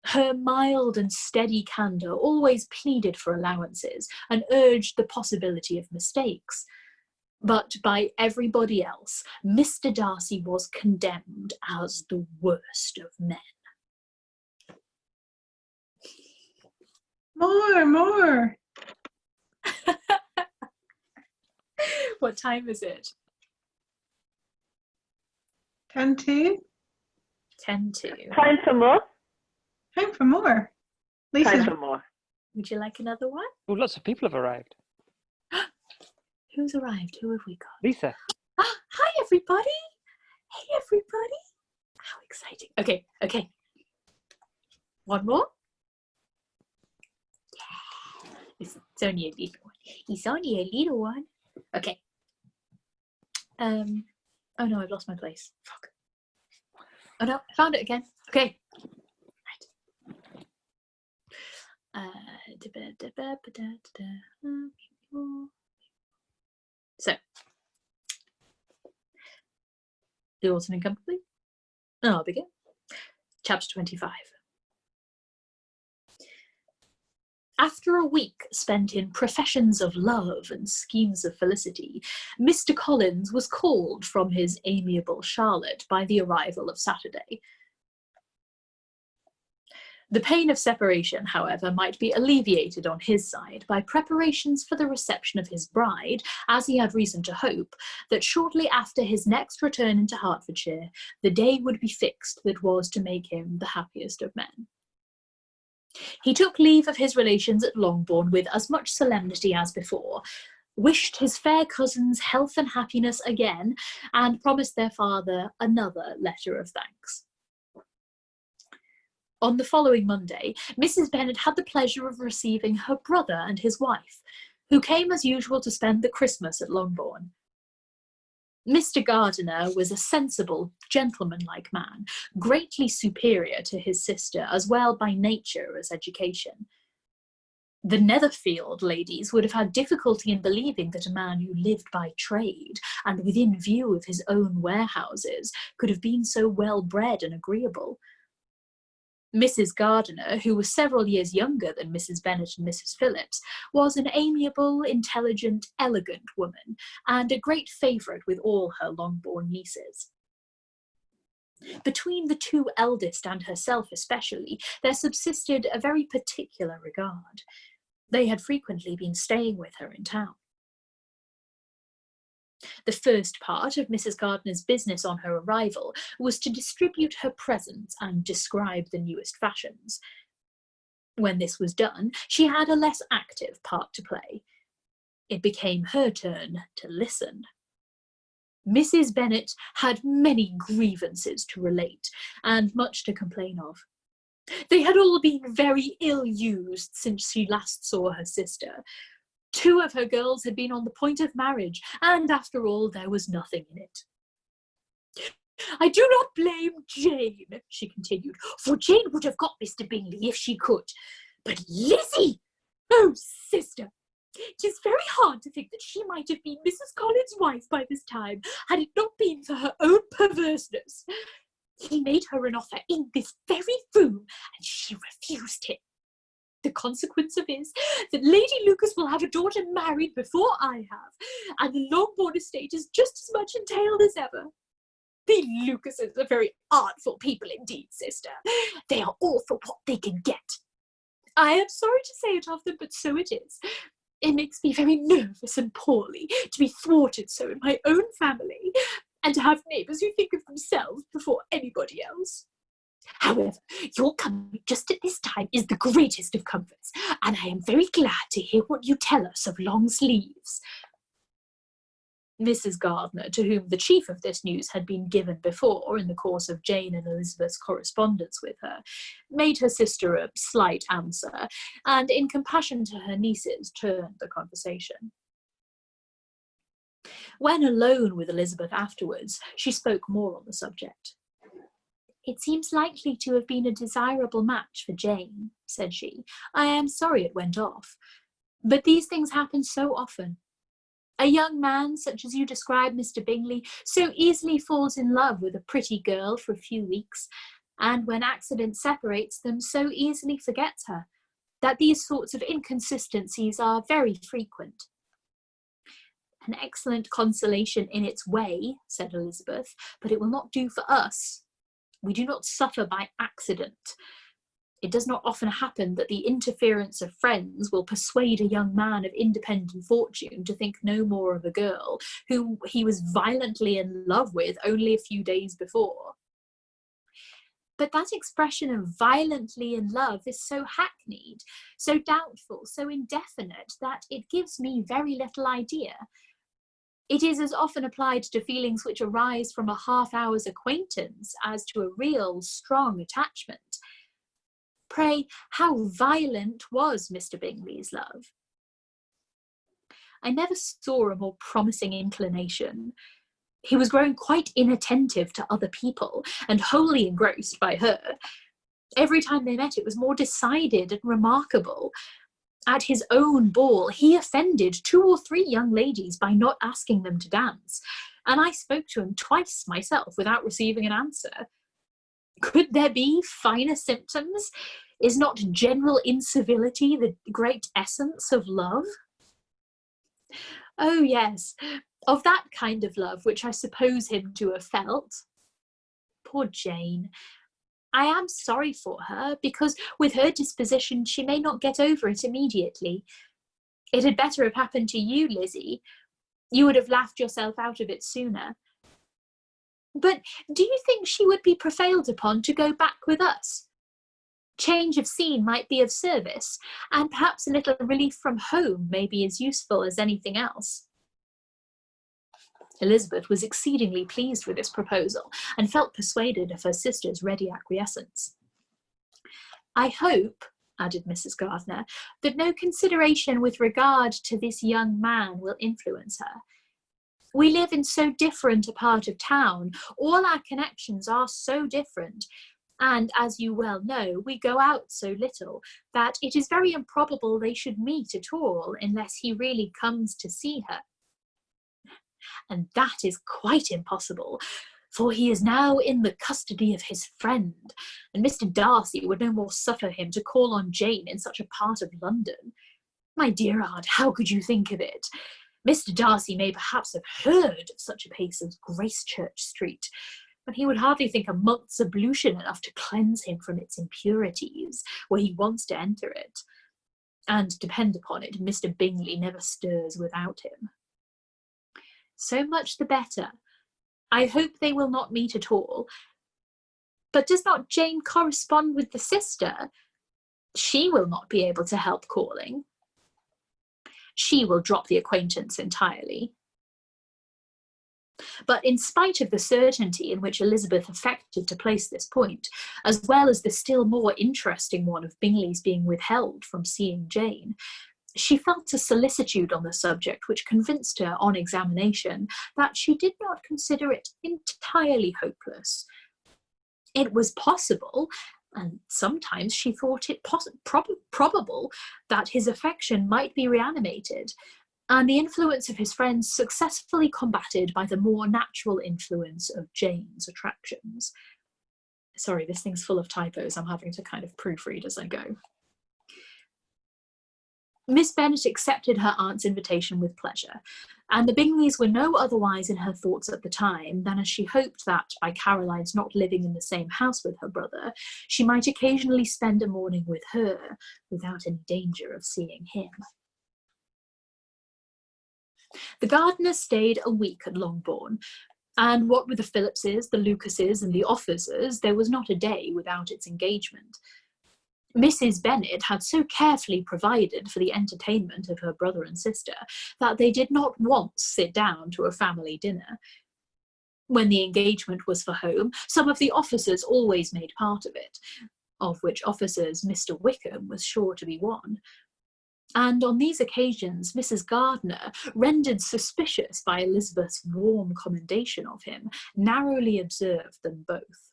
Her mild and steady candour always pleaded for allowances and urged the possibility of mistakes. But by everybody else, Mr. Darcy was condemned as the worst of men. More. What time is it? 10-2. 10-2. Time for more. Time for more. Lisa. Time for more. Would you like another one? Oh, lots of people have arrived. Who's arrived? Who have we got? Lisa. Ah, hi, everybody. Hey, everybody. How exciting. Okay. One more? Yeah. It's only a little one. It's only a little one. Okay. Oh no, I've lost my place. Fuck. Oh no, I found it again. Okay. So, the autumn incomplete. I'll begin. Chapter 25. After a week spent in professions of love and schemes of felicity, Mr. Collins was called from his amiable Charlotte by the arrival of Saturday. The pain of separation, however, might be alleviated on his side by preparations for the reception of his bride, as he had reason to hope that shortly after his next return into Hertfordshire, the day would be fixed that was to make him the happiest of men. He took leave of his relations at Longbourn with as much solemnity as before, wished his fair cousins health and happiness again, and promised their father another letter of thanks. On the following Monday, Mrs. Bennet had the pleasure of receiving her brother and his wife, who came as usual to spend the Christmas at Longbourn. Mr. Gardiner was a sensible, gentlemanlike man, greatly superior to his sister, as well by nature as education. The Netherfield ladies would have had difficulty in believing that a man who lived by trade and within view of his own warehouses could have been so well bred and agreeable. Mrs. Gardiner, who was several years younger than Mrs. Bennet and Mrs. Phillips, was an amiable, intelligent, elegant woman, and a great favourite with all her Longbourn nieces. Between the two eldest and herself especially, there subsisted a very particular regard. They had frequently been staying with her in town. The first part of Mrs. Gardiner's business on her arrival was to distribute her presents and describe the newest fashions. When this was done, she had a less active part to play. It became her turn to listen. Mrs. Bennet had many grievances to relate, and much to complain of. They had all been very ill-used since she last saw her sister. 2 of her girls had been on the point of marriage, and after all, there was nothing in it. "I do not blame Jane," she continued, "for Jane would have got Mr. Bingley if she could. But Lizzie! Oh, sister, It is very hard to think that she might have been Mrs. Collins' wife by this time, had it not been for her own perverseness. He made her an offer in this very room, and she refused him. The consequence of it is that Lady Lucas will have a daughter married before I have, and the Longbourn estate is just as much entailed as ever. The Lucases are very artful people indeed, sister. They are all for what they can get. I am sorry to say it of them, but so it is. It makes me very nervous and poorly to be thwarted so in my own family, and to have neighbours who think of themselves before anybody else. However, your coming just at this time is the greatest of comforts, and I am very glad to hear what you tell us of long sleeves. Mrs. Gardiner, to whom the chief of this news had been given before in the course of Jane and Elizabeth's correspondence with her, made her sister a slight answer, and in compassion to her nieces turned the conversation. When alone with Elizabeth afterwards, she spoke more on the subject. "It seems likely to have been a desirable match for Jane," said she. "I am sorry it went off, but these things happen so often. A young man, such as you describe, Mr. Bingley, so easily falls in love with a pretty girl for a few weeks, and when accident separates them, so easily forgets her, that these sorts of inconsistencies are very frequent." "An excellent consolation in its way," said Elizabeth, "but it will not do for us. We do not suffer by accident. It does not often happen that the interference of friends will persuade a young man of independent fortune to think no more of a girl whom he was violently in love with only a few days before." "But that expression of violently in love is so hackneyed, so doubtful, so indefinite, that it gives me very little idea. It is as often applied to feelings which arise from a half-hour's acquaintance as to a real, strong attachment. Pray, how violent was Mr. Bingley's love?" "I never saw a more promising inclination. He was growing quite inattentive to other people, and wholly engrossed by her. Every time they met it was more decided and remarkable. At his own ball, he offended 2 or 3 young ladies by not asking them to dance, and I spoke to him twice myself without receiving an answer. Could there be finer symptoms? Is not general incivility the great essence of love?" "Oh yes, of that kind of love which I suppose him to have felt. Poor Jane! I am sorry for her, because with her disposition she may not get over it immediately. It had better have happened to you, Lizzie. You would have laughed yourself out of it sooner. But do you think she would be prevailed upon to go back with us? Change of scene might be of service, and perhaps a little relief from home may be as useful as anything else." Elizabeth was exceedingly pleased with this proposal, and felt persuaded of her sister's ready acquiescence. "I hope," added Mrs. Gardiner, "that no consideration with regard to this young man will influence her. We live in so different a part of town, all our connections are so different, and, as you well know, we go out so little, that it is very improbable they should meet at all unless he really comes to see her. And that is quite impossible, for he is now in the custody of his friend, and Mr. Darcy would no more suffer him to call on Jane in such a part of London. My dear aunt, how could you think of it? Mr. Darcy may perhaps have heard of such a place as Gracechurch Street, but he would hardly think a month's ablution enough to cleanse him from its impurities, where he wants to enter it. And depend upon it, Mr. Bingley never stirs without him. So much the better. I hope they will not meet at all. But does not Jane correspond with the sister? She will not be able to help calling. She will drop the acquaintance entirely. But in spite of the certainty in which Elizabeth affected to place this point, as well as the still more interesting one of Bingley's being withheld from seeing Jane, she felt a solicitude on the subject which convinced her on examination that she did not consider it entirely hopeless. It was possible, and sometimes she thought it probable that his affection might be reanimated, and the influence of his friends successfully combated by the more natural influence of Jane's attractions. Sorry, this thing's full of typos. I'm having to kind of proofread as I go. Miss Bennet accepted her aunt's invitation with pleasure, and the Bingleys were no otherwise in her thoughts at the time than as she hoped that, by Caroline's not living in the same house with her brother, she might occasionally spend a morning with her without any danger of seeing him. The Gardiners stayed a week at Longbourn, and what with the Phillipses, the Lucases, and the officers, there was not a day without its engagement. Mrs. Bennet had so carefully provided for the entertainment of her brother and sister that they did not once sit down to a family dinner. When the engagement was for home, some of the officers always made part of it, of which officers Mr. Wickham was sure to be one. And on these occasions, Mrs. Gardiner, rendered suspicious by Elizabeth's warm commendation of him, narrowly observed them both.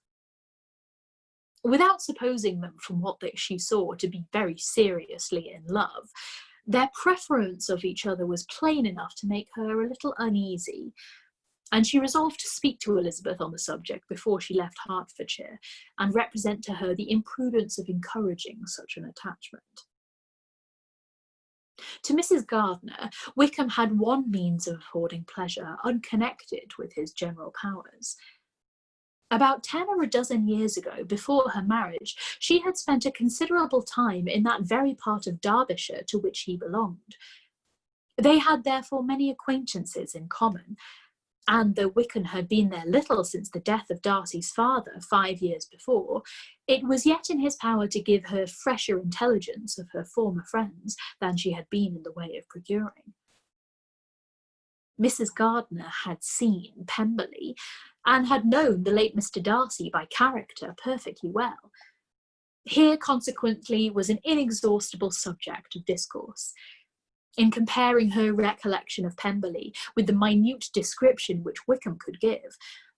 Without supposing them, from what she saw, to be very seriously in love, their preference of each other was plain enough to make her a little uneasy, and she resolved to speak to Elizabeth on the subject before she left Hertfordshire, and represent to her the imprudence of encouraging such an attachment. To Mrs. Gardiner, Wickham had one means of affording pleasure unconnected with his general powers. About 10 or a dozen years ago, before her marriage, she had spent a considerable time in that very part of Derbyshire to which he belonged. They had therefore many acquaintances in common, and though Wickham had been there little since the death of Darcy's father 5 years before, it was yet in his power to give her fresher intelligence of her former friends than she had been in the way of procuring. Mrs. Gardiner had seen Pemberley, and had known the late Mr. Darcy by character perfectly well. Here, consequently, was an inexhaustible subject of discourse. In comparing her recollection of Pemberley with the minute description which Wickham could give,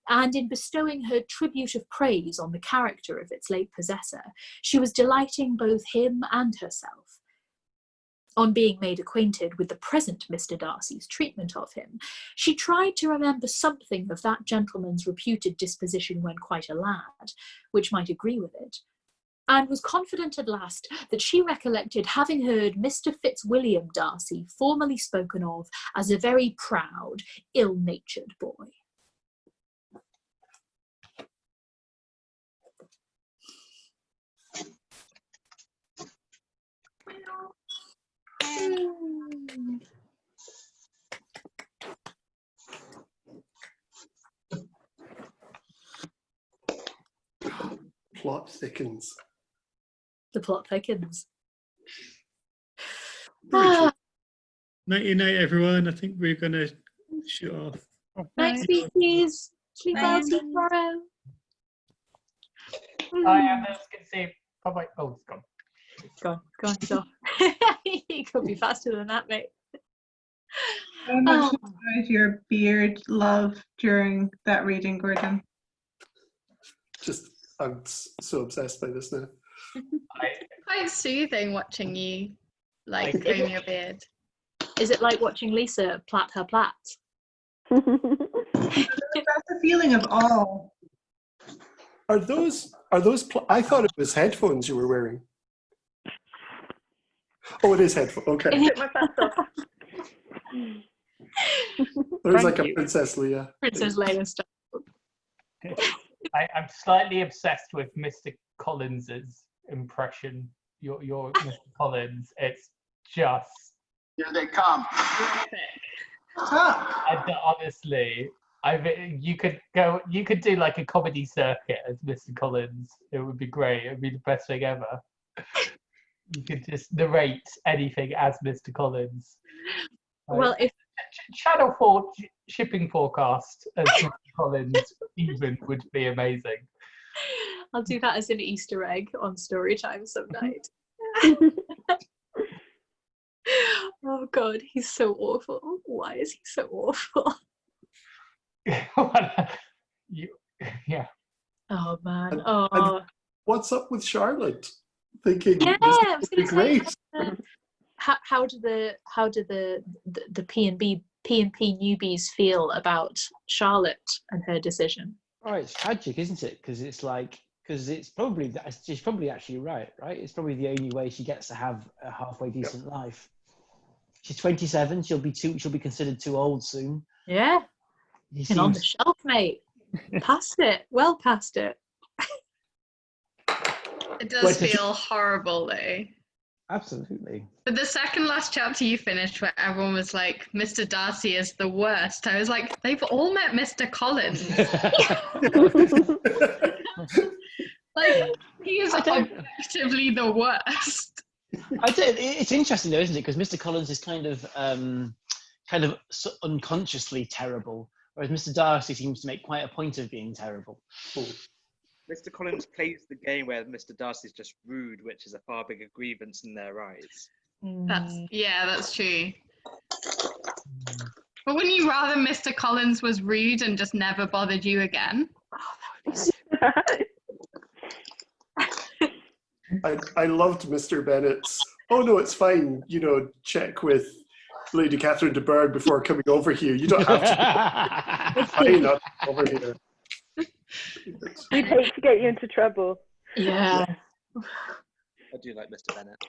and in bestowing her tribute of praise on the character of its late possessor, she was delighting both him and herself. On being made acquainted with the present Mr. Darcy's treatment of him, she tried to remember something of that gentleman's reputed disposition when quite a lad, which might agree with it, and was confident at last that she recollected having heard Mr. Fitzwilliam Darcy formerly spoken of as a very proud, ill-natured boy. Plot thickens. The plot thickens. Nighty night, everyone. I think we're going to shoot off. Night, sweeties. Sleep well tomorrow. I am just going to say bye-bye. Oh, it's gone. Go. You could be faster than that, mate. How much enjoyed your beard love during that reading, Gordon? I'm so obsessed by this now. Quite soothing watching you comb your beard. Is it like watching Lisa plait her plait? That's the feeling of awe. Are those I thought it was headphones you were wearing. Oh, it is headphones. Okay. There's like a Princess Leia. Princess Leia stuff. I'm slightly obsessed with Mr. Collins's impression. Your Mr. Collins. It's just. Here they come. And honestly, you could do like a comedy circuit as Mr. Collins. It would be great. It would be the best thing ever. You could just narrate anything as Mr. Collins. Well, if Channel 4 shipping forecast as Mr. Collins even would be amazing. I'll do that as an Easter egg on Storytime some night. Oh God, he's so awful. Why is he so awful? Yeah. Oh man. Oh. what's up with Charlotte? Thinking Yeah, this I was would be going to say, great. how do the P&P newbies feel about Charlotte and her decision? Oh, it's tragic, isn't it? Because it's probably she's probably actually right. It's probably the only way she gets to have a halfway decent life. She's 27. She'll be considered too old soon. Yeah, and on the shelf, mate. Past it, well past it. It does feel horrible though. Absolutely. But the second last chapter you finished where everyone was like, Mr. Darcy is the worst, I was like, they've all met Mr. Collins. Like, he is objectively the worst. It's interesting though, isn't it? Because Mr. Collins is kind of unconsciously terrible, whereas Mr. Darcy seems to make quite a point of being terrible. Mr. Collins plays the game where Mr. Darcy is just rude, which is a far bigger grievance in their eyes. That's true. But wouldn't you rather Mr. Collins was rude and just never bothered you again? I loved Mr. Bennett's, oh no, it's fine, check with Lady Catherine de Bourgh before coming over here. You don't have to. It's fine not over here. I'd hate to get you into trouble. Yeah. I do like Mr. Bennett.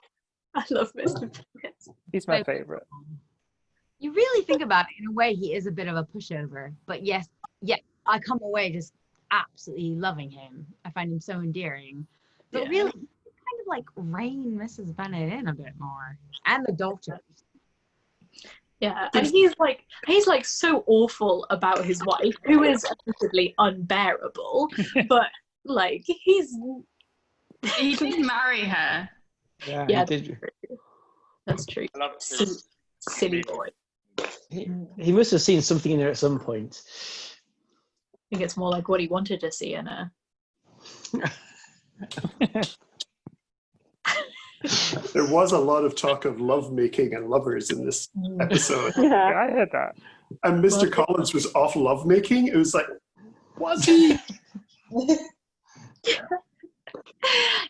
I love Mr. Bennett. He's my favourite. You really think about it, in a way, he is a bit of a pushover. But yes, I come away just absolutely loving him. I find him so endearing. But really, kind of like rein Mrs. Bennett in a bit more. And the Daltons. Yeah, and he's like so awful about his wife, who is admittedly unbearable, but like he did marry her. Yeah, he did. That's true. Silly boy. He must have seen something in her at some point. I think it's more like what he wanted to see in her. There was a lot of talk of lovemaking and lovers in this episode. Yeah, I heard that. And Mr. Collins was off lovemaking. It was like, was he?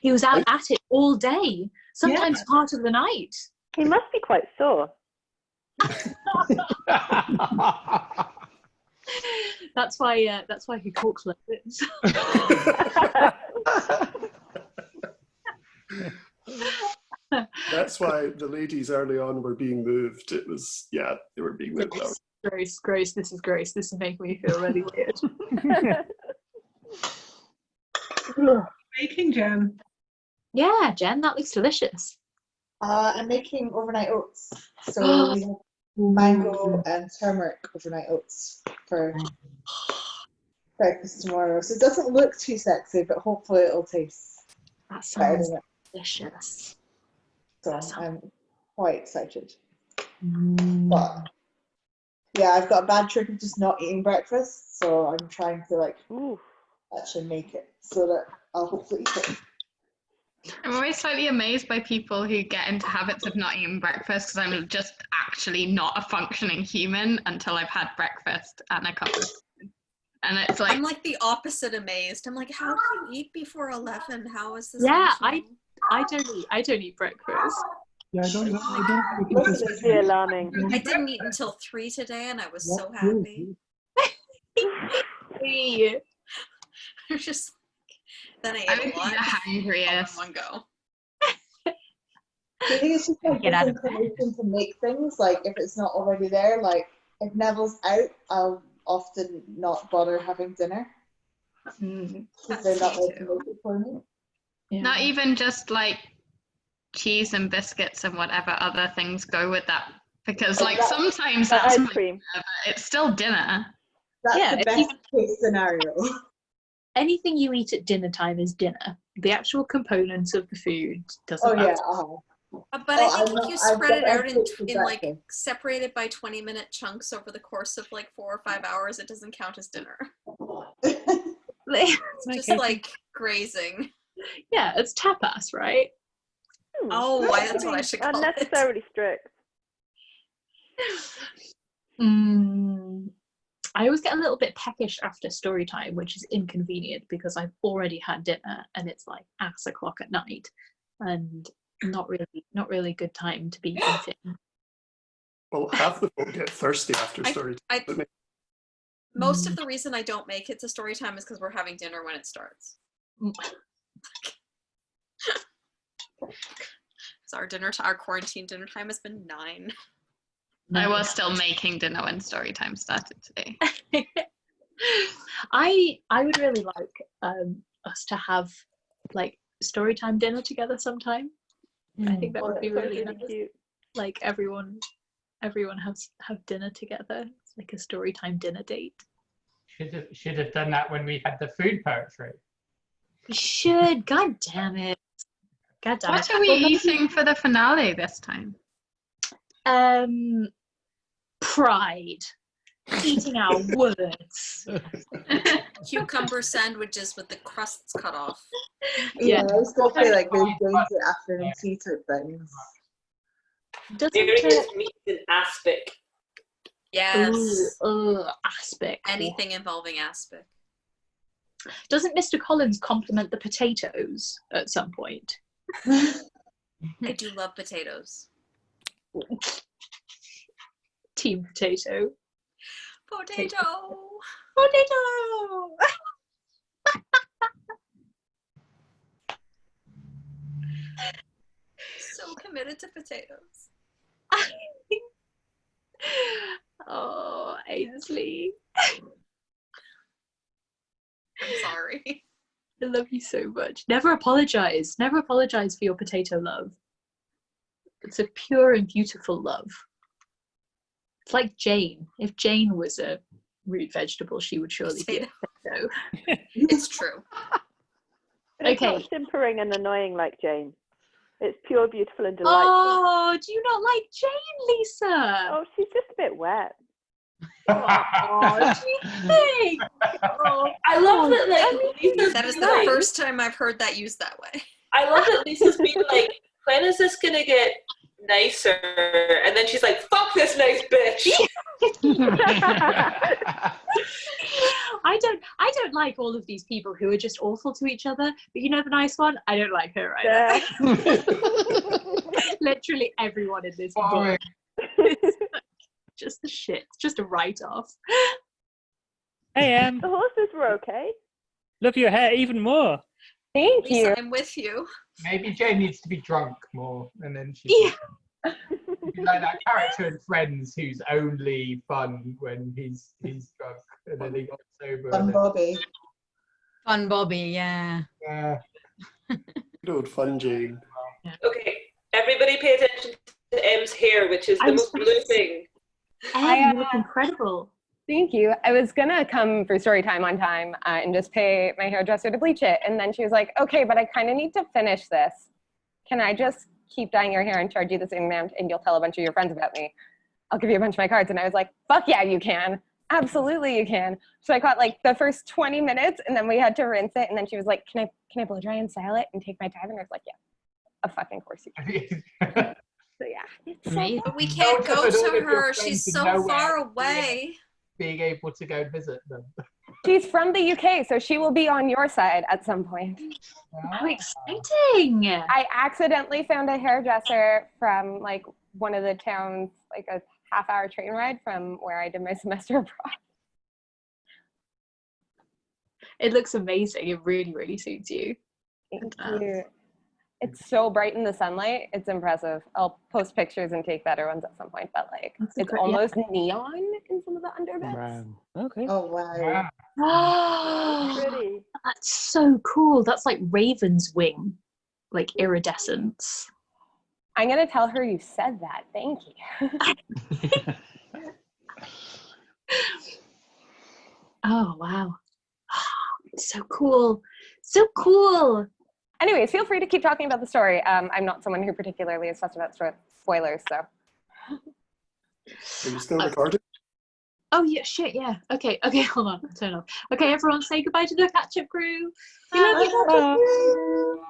He was out at it all day, sometimes part of the night. He must be quite sore. That's why he talks like this. That's why the ladies early on were being moved. It was, they were being moved out. Grace, this is Grace. This is making me feel really weird. Making Jen. Yeah, Jen, that looks delicious. I'm making overnight oats. So we have mango and turmeric overnight oats for breakfast tomorrow. So it doesn't look too sexy, but hopefully it'll taste better than it. Delicious. So I'm quite excited. But I've got a bad trick of just not eating breakfast, so I'm trying to actually make it so that I'll hopefully eat it. I'm always slightly amazed by people who get into habits of not eating breakfast, because I'm just actually not a functioning human until I've had breakfast and a cup of food. And it's like, I'm like the opposite amazed. I'm like, how do you eat before 11? How is this? Yeah, functioning? I don't eat breakfast. Yeah, I don't It's really alarming. I didn't eat until 3 today, and I was so happy. I'm just. Then I ate a lot. The hungriest. One go. I think it's just like inclination to make things. Like if it's not already there, like if Neville's out, I'll often not bother having dinner. Because they're not there to make it for me. Not even just like cheese and biscuits and whatever other things go with that, because like sometimes that's ice cream, but it's still dinner. That's the best case scenario. Anything you eat at dinner time is dinner. The actual components of the food doesn't matter. But I think if you spread it out in like separated by 20-minute chunks over the course of like 4 or 5 hours, it doesn't count as dinner. It's just like grazing. Yeah, it's tapas, right? Oh, that's what I should call it. Unnecessarily strict. I always get a little bit peckish after story time, which is inconvenient because I've already had dinner and it's like ass o'clock at night, and not really good time to be eating. Well, half the folk get thirsty after story time. Most of the reason I don't make it to story time is because we're having dinner when it starts. So our quarantine dinner time has been 9. I was still making dinner when story time started today. I would really like us to have like story time dinner together sometime. I think that would be really nice. Cute. Like everyone have dinner together. It's like a story time dinner date. Should have done that when we had the food poetry. We should. God damn it. God damn What it. are we eating for the finale this time? Pride. Eating our words. Cucumber sandwiches with the crusts cut off. Yeah, I was gonna say like those days at afternoon tea type things. Various meats in aspic. Yes. Aspic. Anything involving aspic. Doesn't Mr. Collins compliment the potatoes at some point? I do love potatoes. Team potato. Potato. Potato. So committed to potatoes. Oh, Ainsley. I'm sorry. I love you so much. Never apologize. Never apologize for your potato love. It's a pure and beautiful love. It's like Jane. If Jane was a root vegetable, she would surely be a potato. It's true. But it's Okay. not simpering and annoying like Jane. It's pure, beautiful, and delightful. Oh, do you not like Jane, Lisa? Oh, she's just a bit wet. Oh, do you think? Oh, I love that, like, Lisa's That is the like, first time I've heard that used that way. I love that Lisa's been like, when is this gonna get nicer? And then she's like, fuck this nice bitch. I don't like all of these people who are just awful to each other, but you know the nice one? I don't like her either. Literally everyone in this book. Just the shit. Just a write-off. Hey, the horses were okay. Love your hair even more. Thank Lisa, you. I'm with you. Maybe Jane needs to be drunk more, and then she. Yeah. Like that character in Friends who's only fun when he's drunk, and then he got sober. Fun Bobby. Fun Bobby, yeah. Yeah. Good old fun Jane. Okay, everybody pay attention to M's hair, which is the most blue thing. Em, you look incredible. Thank you. I was gonna come for story time on time and just pay my hairdresser to bleach it. And then she was like, okay, but I kind of need to finish this. Can I just keep dyeing your hair and charge you the same amount and you'll tell a bunch of your friends about me? I'll give you a bunch of my cards. And I was like, fuck yeah, you can. Absolutely you can. So I caught like the first 20 minutes and then we had to rinse it. And then she was like, can I blow dry and style it and take my time? And I was like, yeah, of fucking course you can. So yeah. It's so But we can't go to her. She's so far away. Being able to go visit them. She's from the UK, so she will be on your side at some point. How exciting! I accidentally found a hairdresser from like one of the towns, like a half-hour train ride from where I did my semester abroad. It looks amazing. It really, really suits you. Thank you. It's so bright in the sunlight. It's impressive. I'll post pictures and take better ones at some point, but like it's almost neon in some of the underbits. Okay. Oh wow. Oh, Pretty. that's so cool. That's like Raven's wing, like iridescence. I'm gonna tell her you said that. Thank you. Oh wow. So cool. So cool. Anyways, feel free to keep talking about the story. I'm not someone who particularly is fussed about spoilers, so. Are you still recording? Oh yeah, shit, yeah. Okay, hold on, turn off. Okay, everyone say goodbye to the catch-up crew. We love you.